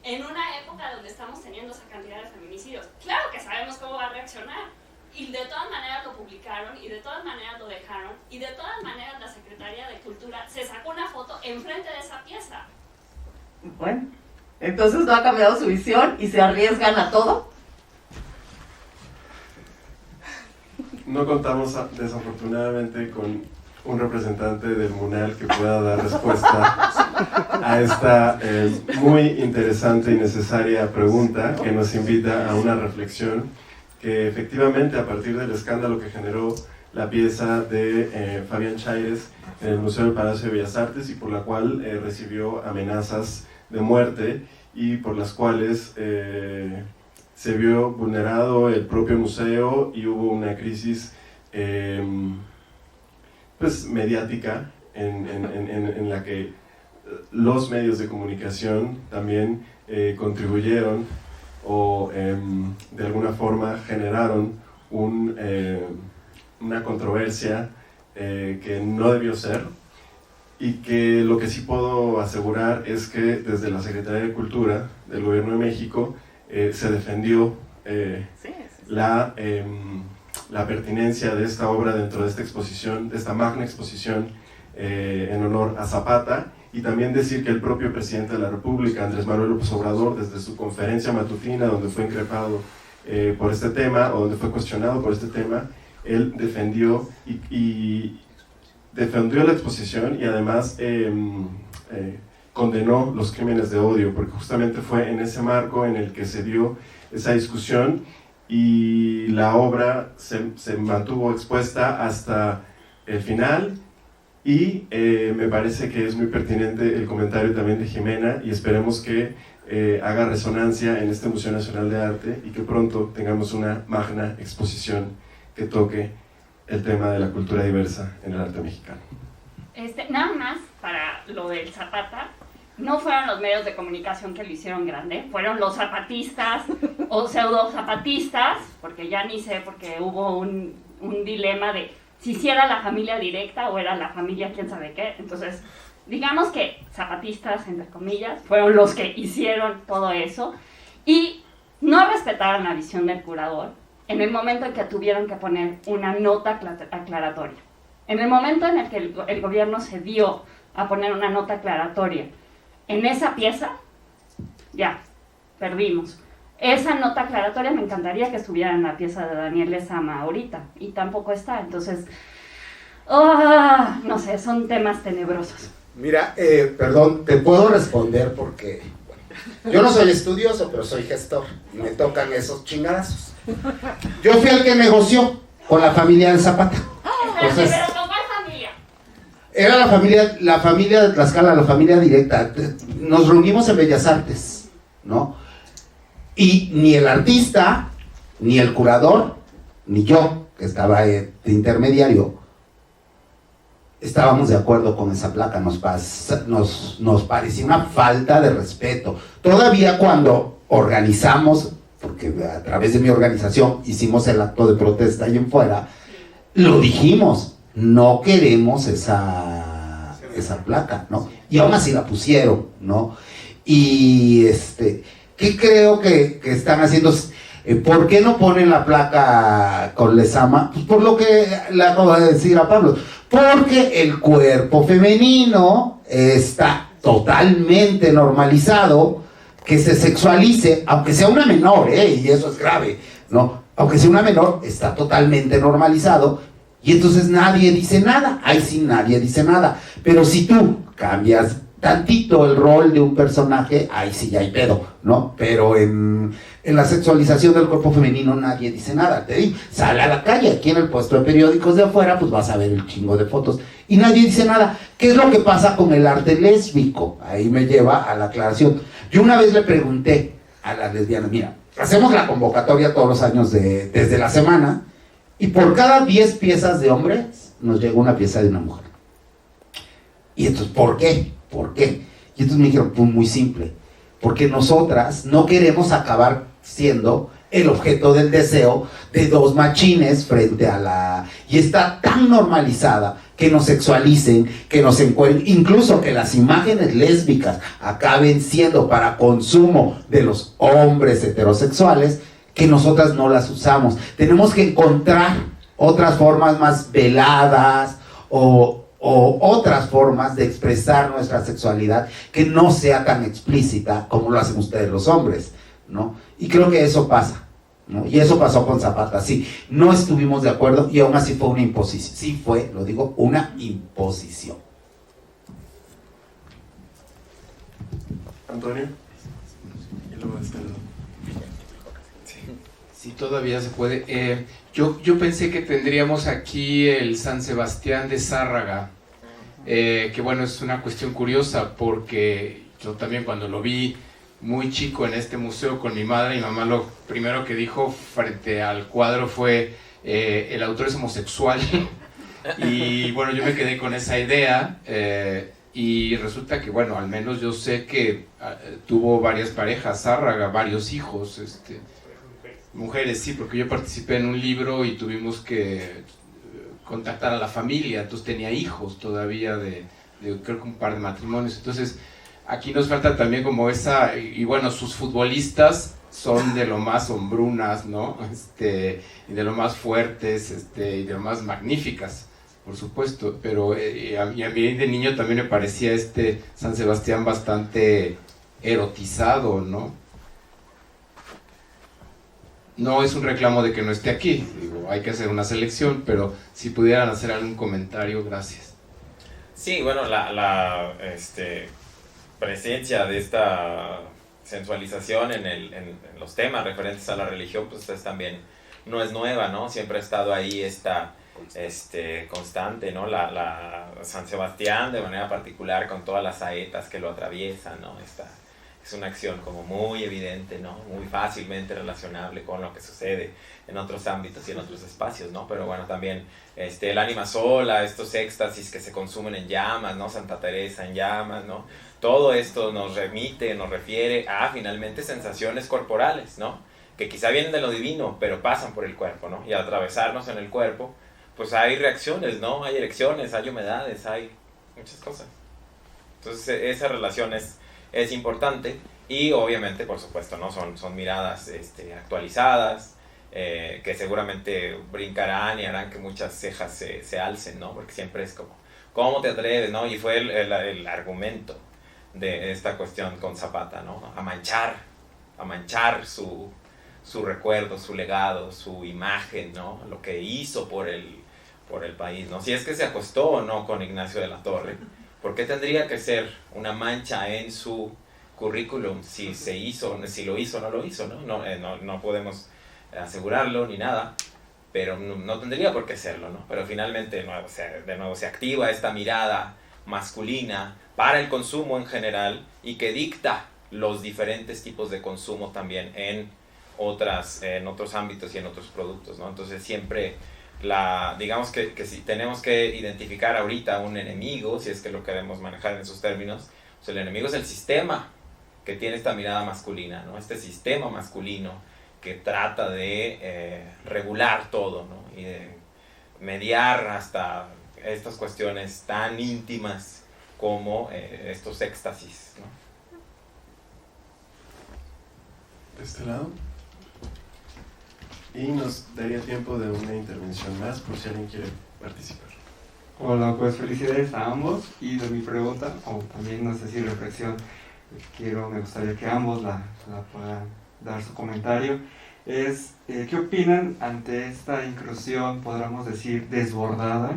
En una época donde estamos teniendo esa cantidad de feminicidios. Claro que sabemos cómo va a reaccionar. Y de todas maneras lo publicaron, y de todas maneras lo dejaron, y de todas maneras la Secretaría de Cultura se sacó una foto enfrente de esa pieza. Bueno, entonces no ha cambiado su visión y se arriesgan a todo. No contamos desafortunadamente con un representante del MUNAL que pueda dar respuesta a esta muy interesante y necesaria pregunta que nos invita a una reflexión que efectivamente a partir del escándalo que generó la pieza de Fabián Chaires en el Museo del Palacio de Bellas Artes y por la cual recibió amenazas de muerte y por las cuales se vio vulnerado el propio museo y hubo una crisis pues mediática en la que los medios de comunicación también contribuyeron o de alguna forma generaron una controversia que no debió ser, y que lo que sí puedo asegurar es que desde la Secretaría de Cultura del Gobierno de México se defendió la pertinencia de esta obra dentro de esta exposición, de esta magna exposición en honor a Zapata, y también decir que el propio presidente de la República, Andrés Manuel López Obrador, desde su conferencia matutina donde fue increpado por este tema, o donde fue cuestionado por este tema, él defendió y defendió la exposición y además condenó los crímenes de odio, porque justamente fue en ese marco en el que se dio esa discusión y la obra se mantuvo expuesta hasta el final. Y me parece que es muy pertinente el comentario también de Jimena, y esperemos que haga resonancia en este Museo Nacional de Arte y que pronto tengamos una magna exposición que toque el tema de la cultura diversa en el arte mexicano. Nada más para lo del Zapata, no fueron los medios de comunicación que lo hicieron grande, fueron los zapatistas o pseudo zapatistas, porque ya ni sé, porque hubo un dilema de si era la familia directa o era la familia quién sabe qué. Entonces, digamos que zapatistas, entre comillas, fueron los que hicieron todo eso y no respetaron la visión del curador en el momento en que tuvieron que poner una nota aclaratoria. En el momento en el que el gobierno se dio a poner una nota aclaratoria en esa pieza, ya, perdimos. Esa nota aclaratoria me encantaría que estuviera en la pieza de Daniel Lezama ahorita, y tampoco está. Entonces, no sé, son temas tenebrosos. Mira, perdón, te puedo responder porque yo no soy estudioso, pero soy gestor y me tocan esos chingadazos. Yo fui el que negoció con la familia de Zapata. Entonces, pero ¿con cuál familia? era la familia de Tlaxcala, la familia directa. Nos reunimos en Bellas Artes, ¿no? Y ni el artista, ni el curador, ni yo, que estaba de intermediario, estábamos de acuerdo con esa placa. Nos parecía una falta de respeto. Todavía cuando organizamos, porque a través de mi organización hicimos el acto de protesta ahí en fuera, lo dijimos, no queremos esa placa, ¿no? Y aún así la pusieron, ¿no? Y ¿qué creo que están haciendo? ¿Por qué no ponen la placa con Lezama? Pues por lo que le acabo de decir a Pablo, porque el cuerpo femenino está totalmente normalizado, que se sexualice, aunque sea una menor, y eso es grave, ¿no? Aunque sea una menor, está totalmente normalizado, y entonces nadie dice nada. Ahí sí nadie dice nada. Pero si tú cambias tantito el rol de un personaje, ahí sí ya hay pedo, ¿no? Pero en la sexualización del cuerpo femenino nadie dice nada. Te digo, sale a la calle, aquí en el puesto de periódicos de afuera, pues vas a ver el chingo de fotos y nadie dice nada. ¿Qué es lo que pasa con el arte lésbico? Ahí me lleva a la aclaración. Yo una vez le pregunté a las lesbianas, mira, hacemos la convocatoria todos los años desde la semana, y por cada 10 piezas de hombres nos llegó una pieza de una mujer. Y entonces, ¿por qué? ¿Por qué? Y entonces me dijeron, pues muy simple, porque nosotras no queremos acabar siendo el objeto del deseo de dos machines frente a la... Y está tan normalizada que nos sexualicen, que nos encuentren, incluso que las imágenes lésbicas acaben siendo para consumo de los hombres heterosexuales, que nosotras no las usamos. Tenemos que encontrar otras formas más veladas o otras formas de expresar nuestra sexualidad que no sea tan explícita como lo hacen ustedes los hombres, ¿no? Y creo que eso pasa, ¿no? Y eso pasó con Zapata, sí, no estuvimos de acuerdo y aún así fue una imposición, sí fue, lo digo, una imposición. Antonio, y luego de este lado. Sí, todavía se puede. Yo pensé que tendríamos aquí el San Sebastián de Zárraga, que bueno, es una cuestión curiosa porque yo también cuando lo vi muy chico en este museo con mi madre, mi mamá lo primero que dijo frente al cuadro fue el autor es homosexual. Y bueno, yo me quedé con esa idea y resulta que bueno, al menos yo sé que tuvo varias parejas, Zárraga, varios hijos, mujeres, sí, porque yo participé en un libro y tuvimos que contactar a la familia, entonces tenía hijos todavía de creo que un par de matrimonios, entonces aquí nos falta también como esa, y bueno, sus futbolistas son de lo más hombrunas, ¿no? Y de lo más fuertes, y de lo más magníficas, por supuesto, pero a mí de niño también me parecía San Sebastián bastante erotizado, ¿no? No es un reclamo de que no esté aquí, digo, hay que hacer una selección, pero si pudieran hacer algún comentario, gracias. Sí, bueno, la presencia de esta sensualización en los temas referentes a la religión, pues también no es nueva, ¿no? Siempre ha estado ahí esta constante, ¿no? La San Sebastián de manera particular con todas las saetas que lo atraviesan, ¿no? Es una acción como muy evidente, ¿no? Muy fácilmente relacionable con lo que sucede en otros ámbitos y en otros espacios, ¿no? Pero bueno, también el ánima sola, estos éxtasis que se consumen en llamas, ¿no? Santa Teresa en llamas, ¿no? Todo esto nos refiere a finalmente sensaciones corporales, ¿no? Que quizá vienen de lo divino, pero pasan por el cuerpo, ¿no? Y al atravesarnos en el cuerpo, pues hay reacciones, ¿no? Hay erecciones, hay humedades, hay muchas cosas. Entonces esa relación es importante y obviamente, por supuesto, ¿no? Son miradas actualizadas, que seguramente brincarán y harán que muchas cejas se alcen, ¿no? Porque siempre es como, ¿cómo te atreves, no? Y fue el argumento de esta cuestión con Zapata, ¿no? A manchar su recuerdo, su legado, su imagen, ¿no? Lo que hizo por el país, ¿no? Si es que se acostó o no con Ignacio de la Torre, ¿por qué tendría que ser una mancha en su currículum si lo hizo o no lo hizo, ¿no? No podemos asegurarlo ni nada, pero no tendría por qué serlo, ¿no? Pero finalmente, de nuevo se activa esta mirada masculina para el consumo en general y que dicta los diferentes tipos de consumo también en otros ámbitos y en otros productos, ¿no? Entonces siempre digamos que si tenemos que identificar ahorita un enemigo, si es que lo queremos manejar en esos términos, pues el enemigo es el sistema que tiene esta mirada masculina, ¿no? Este sistema masculino que trata de regular todo, ¿no? Y de mediar hasta estas cuestiones tan íntimas como estos éxtasis, ¿no? De este lado. Y nos daría tiempo de una intervención más por si alguien quiere participar. Hola, pues felicidades a ambos y de mi pregunta, o también no sé si reflexión, me gustaría que ambos la puedan dar su comentario, es ¿qué opinan ante esta inclusión, podríamos decir, desbordada,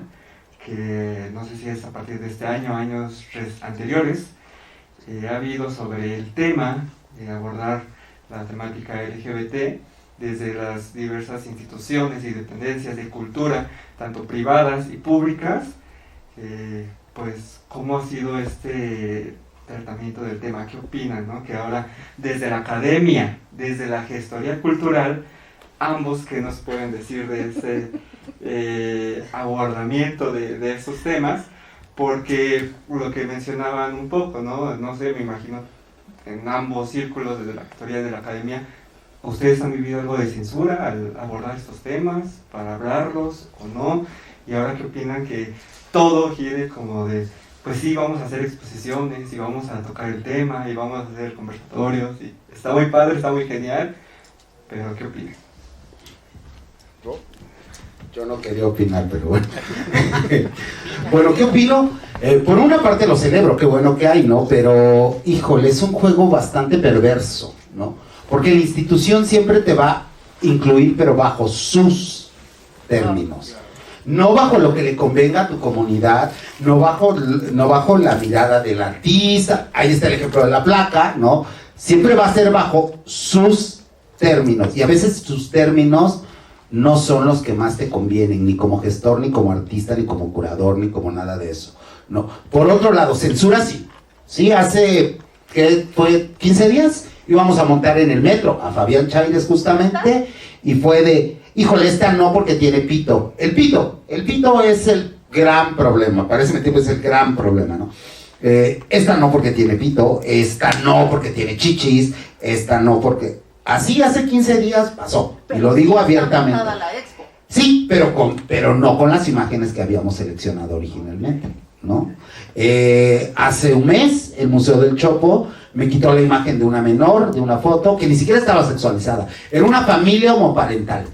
que no sé si es a partir de este año, años anteriores, ha habido sobre el tema de abordar la temática LGBT desde las diversas instituciones y dependencias de cultura, tanto privadas y públicas, pues cómo ha sido este tratamiento del tema, qué opinan, ¿no? Que ahora desde la academia, desde la gestoría cultural, ambos qué nos pueden decir de ese abordamiento de esos temas, porque lo que mencionaban un poco, no sé, me imagino en ambos círculos desde la teoría de la academia, ¿ustedes han vivido algo de censura al abordar estos temas, para hablarlos o no? Y ahora qué opinan que todo gire como de, pues sí, vamos a hacer exposiciones y vamos a tocar el tema y vamos a hacer conversatorios, y está muy padre, está muy genial, pero ¿qué opinan? Yo no quería opinar, pero bueno. Bueno, ¿qué opino? Por una parte lo celebro, qué bueno que hay, ¿no? Pero, híjole, es un juego bastante perverso, ¿no? Porque la institución siempre te va a incluir, pero bajo sus términos. No bajo lo que le convenga a tu comunidad, no bajo la mirada del artista, ahí está el ejemplo de la placa, ¿no? Siempre va a ser bajo sus términos, y a veces sus términos no son los que más te convienen, ni como gestor, ni como artista, ni como curador, ni como nada de eso, ¿no? Por otro lado, censura sí, hace, ¿qué fue? 15 días, íbamos a montar en el metro, a Fabián Chaires justamente, y fue de, híjole, esta no porque tiene pito. El pito es el gran problema, parece que es el gran problema, ¿no? Esta no porque tiene pito, esta no porque tiene chichis, esta no porque... Así hace 15 días pasó, pero y lo digo abiertamente. La expo. Sí, pero no con las imágenes que habíamos seleccionado originalmente, ¿no? Hace un mes, el Museo del Chopo me quitó la imagen de una menor, de una foto, que ni siquiera estaba sexualizada. Era una familia homoparental.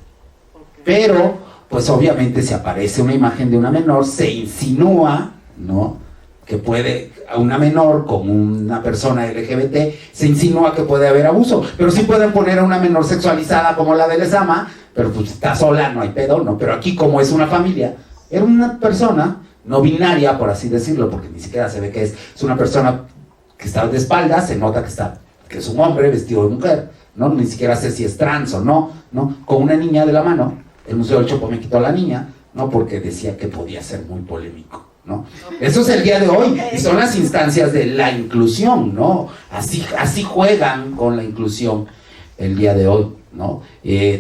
Pero, pues obviamente si aparece una imagen de una menor, se insinúa, ¿no?, que puede, a una menor con una persona LGBT, se insinúa que puede haber abuso, pero sí pueden poner a una menor sexualizada como la de Lezama, pero pues está sola, no hay pedo, ¿no? Pero aquí, como es una familia, era una persona no binaria, por así decirlo, porque ni siquiera se ve que es una persona que está de espaldas, se nota que es un hombre vestido de mujer, ¿no? Ni siquiera sé si es trans o no, con una niña de la mano. El Museo del Chopo me quitó a la niña, ¿no? Porque decía que podía ser muy polémico, ¿no? Eso es el día de hoy, y son las instancias de la inclusión, ¿no? Así juegan con la inclusión el día de hoy, ¿no?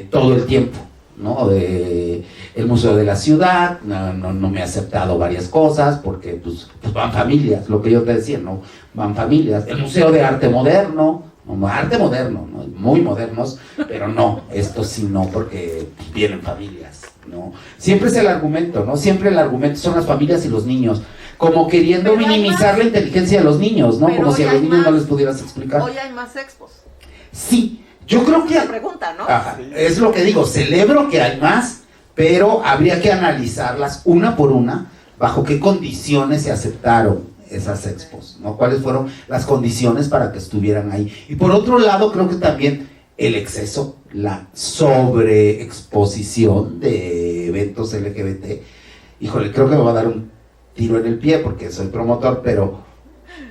Todo el tiempo, ¿no? El Museo de la Ciudad no me ha aceptado varias cosas porque pues van familias, lo que yo te decía, ¿no? Van familias. El Museo de Arte Moderno, ¿no? Muy modernos, pero no, esto sí no, porque vienen familias, ¿no? Siempre es el argumento, ¿no? Siempre el argumento son las familias y los niños, como queriendo pero minimizar la inteligencia de los niños, ¿no? Como si a los niños no les pudieras explicar. Hoy hay más expos. Sí, yo creo que... Se pregunta, ¿no? Ajá, es lo que digo, celebro que hay más, pero habría que analizarlas una por una, bajo qué condiciones se aceptaron esas expos, ¿no? ¿Cuáles fueron las condiciones para que estuvieran ahí? Y por otro lado, creo que también el exceso, la sobreexposición de eventos LGBT, híjole, creo que me va a dar un tiro en el pie porque soy promotor, pero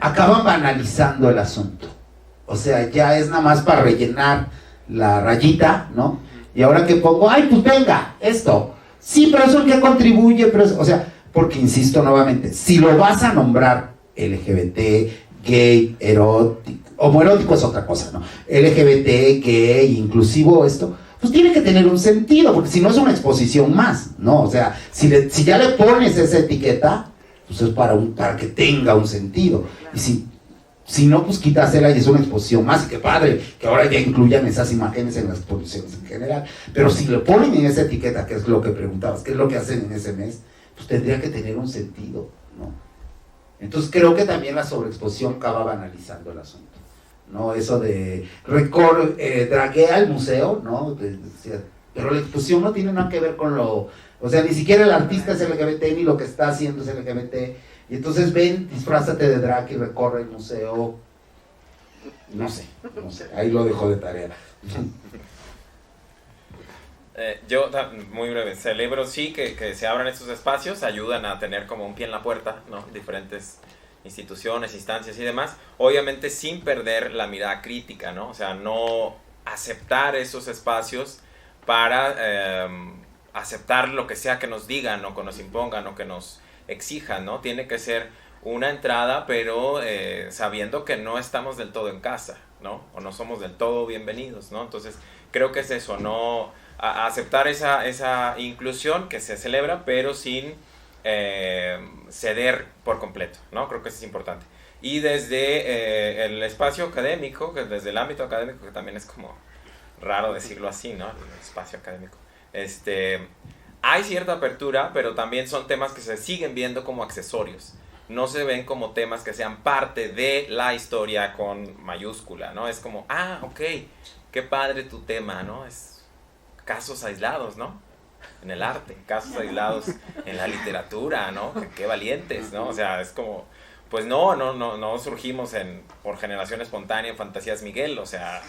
acaban banalizando el asunto. O sea, ya es nada más para rellenar la rayita, ¿no? Y ahora que pongo, ay, pues venga, esto. Sí, pero eso en qué contribuye, pero o sea, porque insisto nuevamente, si lo vas a nombrar LGBT, gay, erótico, homoerótico es otra cosa, ¿no? LGBT, gay, inclusivo, esto, pues tiene que tener un sentido, porque si no es una exposición más, ¿no? O sea, si ya le pones esa etiqueta, pues es para que tenga un sentido. Y si no, pues quítasela y es una exposición más, y qué padre que ahora ya incluyan esas imágenes en las exposiciones en general. Pero si le ponen en esa etiqueta, que es lo que preguntabas, qué es lo que hacen en ese mes, pues tendría que tener un sentido, ¿no? Entonces creo que también la sobreexposición acaba banalizando el asunto, ¿no? Eso de draguea el museo, ¿no? Pero la exposición no tiene nada que ver con lo... O sea, ni siquiera el artista es LGBT, ni lo que está haciendo es LGBT. Y entonces ven, disfrázate de drag y recorre el museo. No sé, ahí lo dejo de tarea. Yo, muy breve, celebro sí que se abran estos espacios, ayudan a tener como un pie en la puerta, ¿no? Diferentes instituciones, instancias y demás, obviamente sin perder la mirada crítica, ¿no? O sea, no aceptar esos espacios para aceptar lo que sea que nos digan o que nos impongan o que nos exijan, ¿no? Tiene que ser una entrada, pero sabiendo que no estamos del todo en casa, ¿no? O no somos del todo bienvenidos, ¿no? Entonces, creo que es eso, no a aceptar esa inclusión que se celebra, pero sin ceder por completo, ¿no? Creo que eso es importante. Y desde el espacio académico, desde el ámbito académico, que también es como raro decirlo así, ¿no? El espacio académico. Hay cierta apertura, pero también son temas que se siguen viendo como accesorios. No se ven como temas que sean parte de la historia con mayúscula, ¿no? Es como, ok, qué padre tu tema, ¿no? Es casos aislados, ¿no? En el arte, casos aislados en la literatura, ¿no? Qué valientes, ¿no? O sea, es como, pues no surgimos por generación espontánea en Fantasías Miguel, o sea,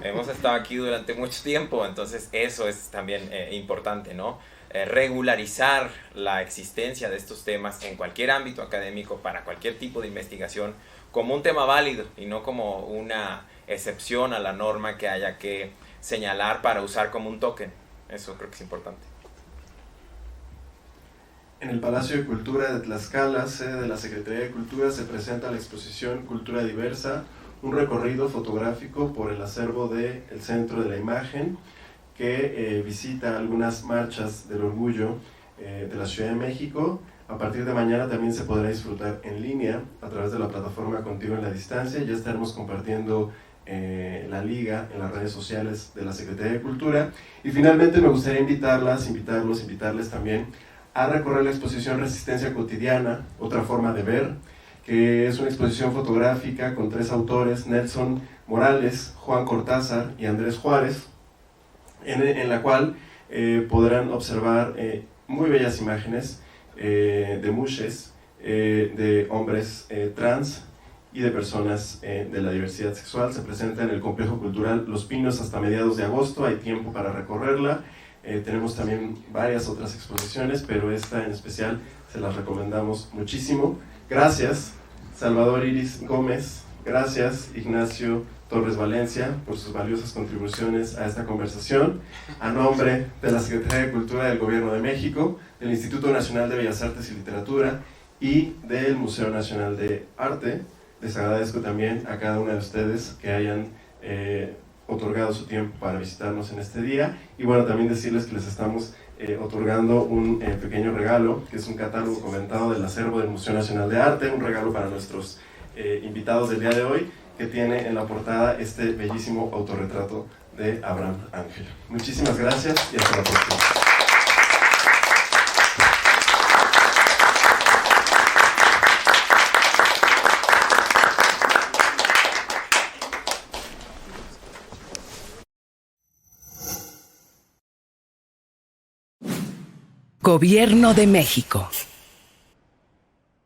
hemos estado aquí durante mucho tiempo, entonces eso es también importante, ¿no? Regularizar la existencia de estos temas en cualquier ámbito académico para cualquier tipo de investigación como un tema válido y no como una excepción a la norma que haya que señalar para usar como un token. Eso creo que es importante. En el Palacio de Cultura de Tlaxcala, sede de la Secretaría de Cultura, se presenta la exposición Cultura Diversa, un recorrido fotográfico por el acervo del Centro de la Imagen, que visita algunas marchas del orgullo de la Ciudad de México. A partir de mañana también se podrá disfrutar en línea a través de la plataforma Contigo en la Distancia. Ya estaremos compartiendo la liga en las redes sociales de la Secretaría de Cultura. Y finalmente me gustaría invitarles también a recorrer la exposición Resistencia Cotidiana, otra forma de ver, que es una exposición fotográfica con 3 autores, Nelson Morales, Juan Cortázar y Andrés Juárez, en la cual podrán observar muy bellas imágenes de mushes, de hombres trans y de personas de la diversidad sexual. Se presenta en el Complejo Cultural Los Pinos hasta mediados de agosto, hay tiempo para recorrerla. Tenemos también varias otras exposiciones, pero esta en especial se las recomendamos muchísimo. Gracias, Salvador Iris Gómez, gracias, Ignacio Torres Valencia, por sus valiosas contribuciones a esta conversación. A nombre de la Secretaría de Cultura del Gobierno de México, del Instituto Nacional de Bellas Artes y Literatura y del Museo Nacional de Arte, les agradezco también a cada uno de ustedes que hayan otorgado su tiempo para visitarnos en este día. Y bueno, también decirles que les estamos otorgando un pequeño regalo, que es un catálogo comentado del acervo del Museo Nacional de Arte, un regalo para nuestros invitados del día de hoy, que tiene en la portada este bellísimo autorretrato de Abraham Ángel. Muchísimas gracias y hasta la próxima. Gobierno de México.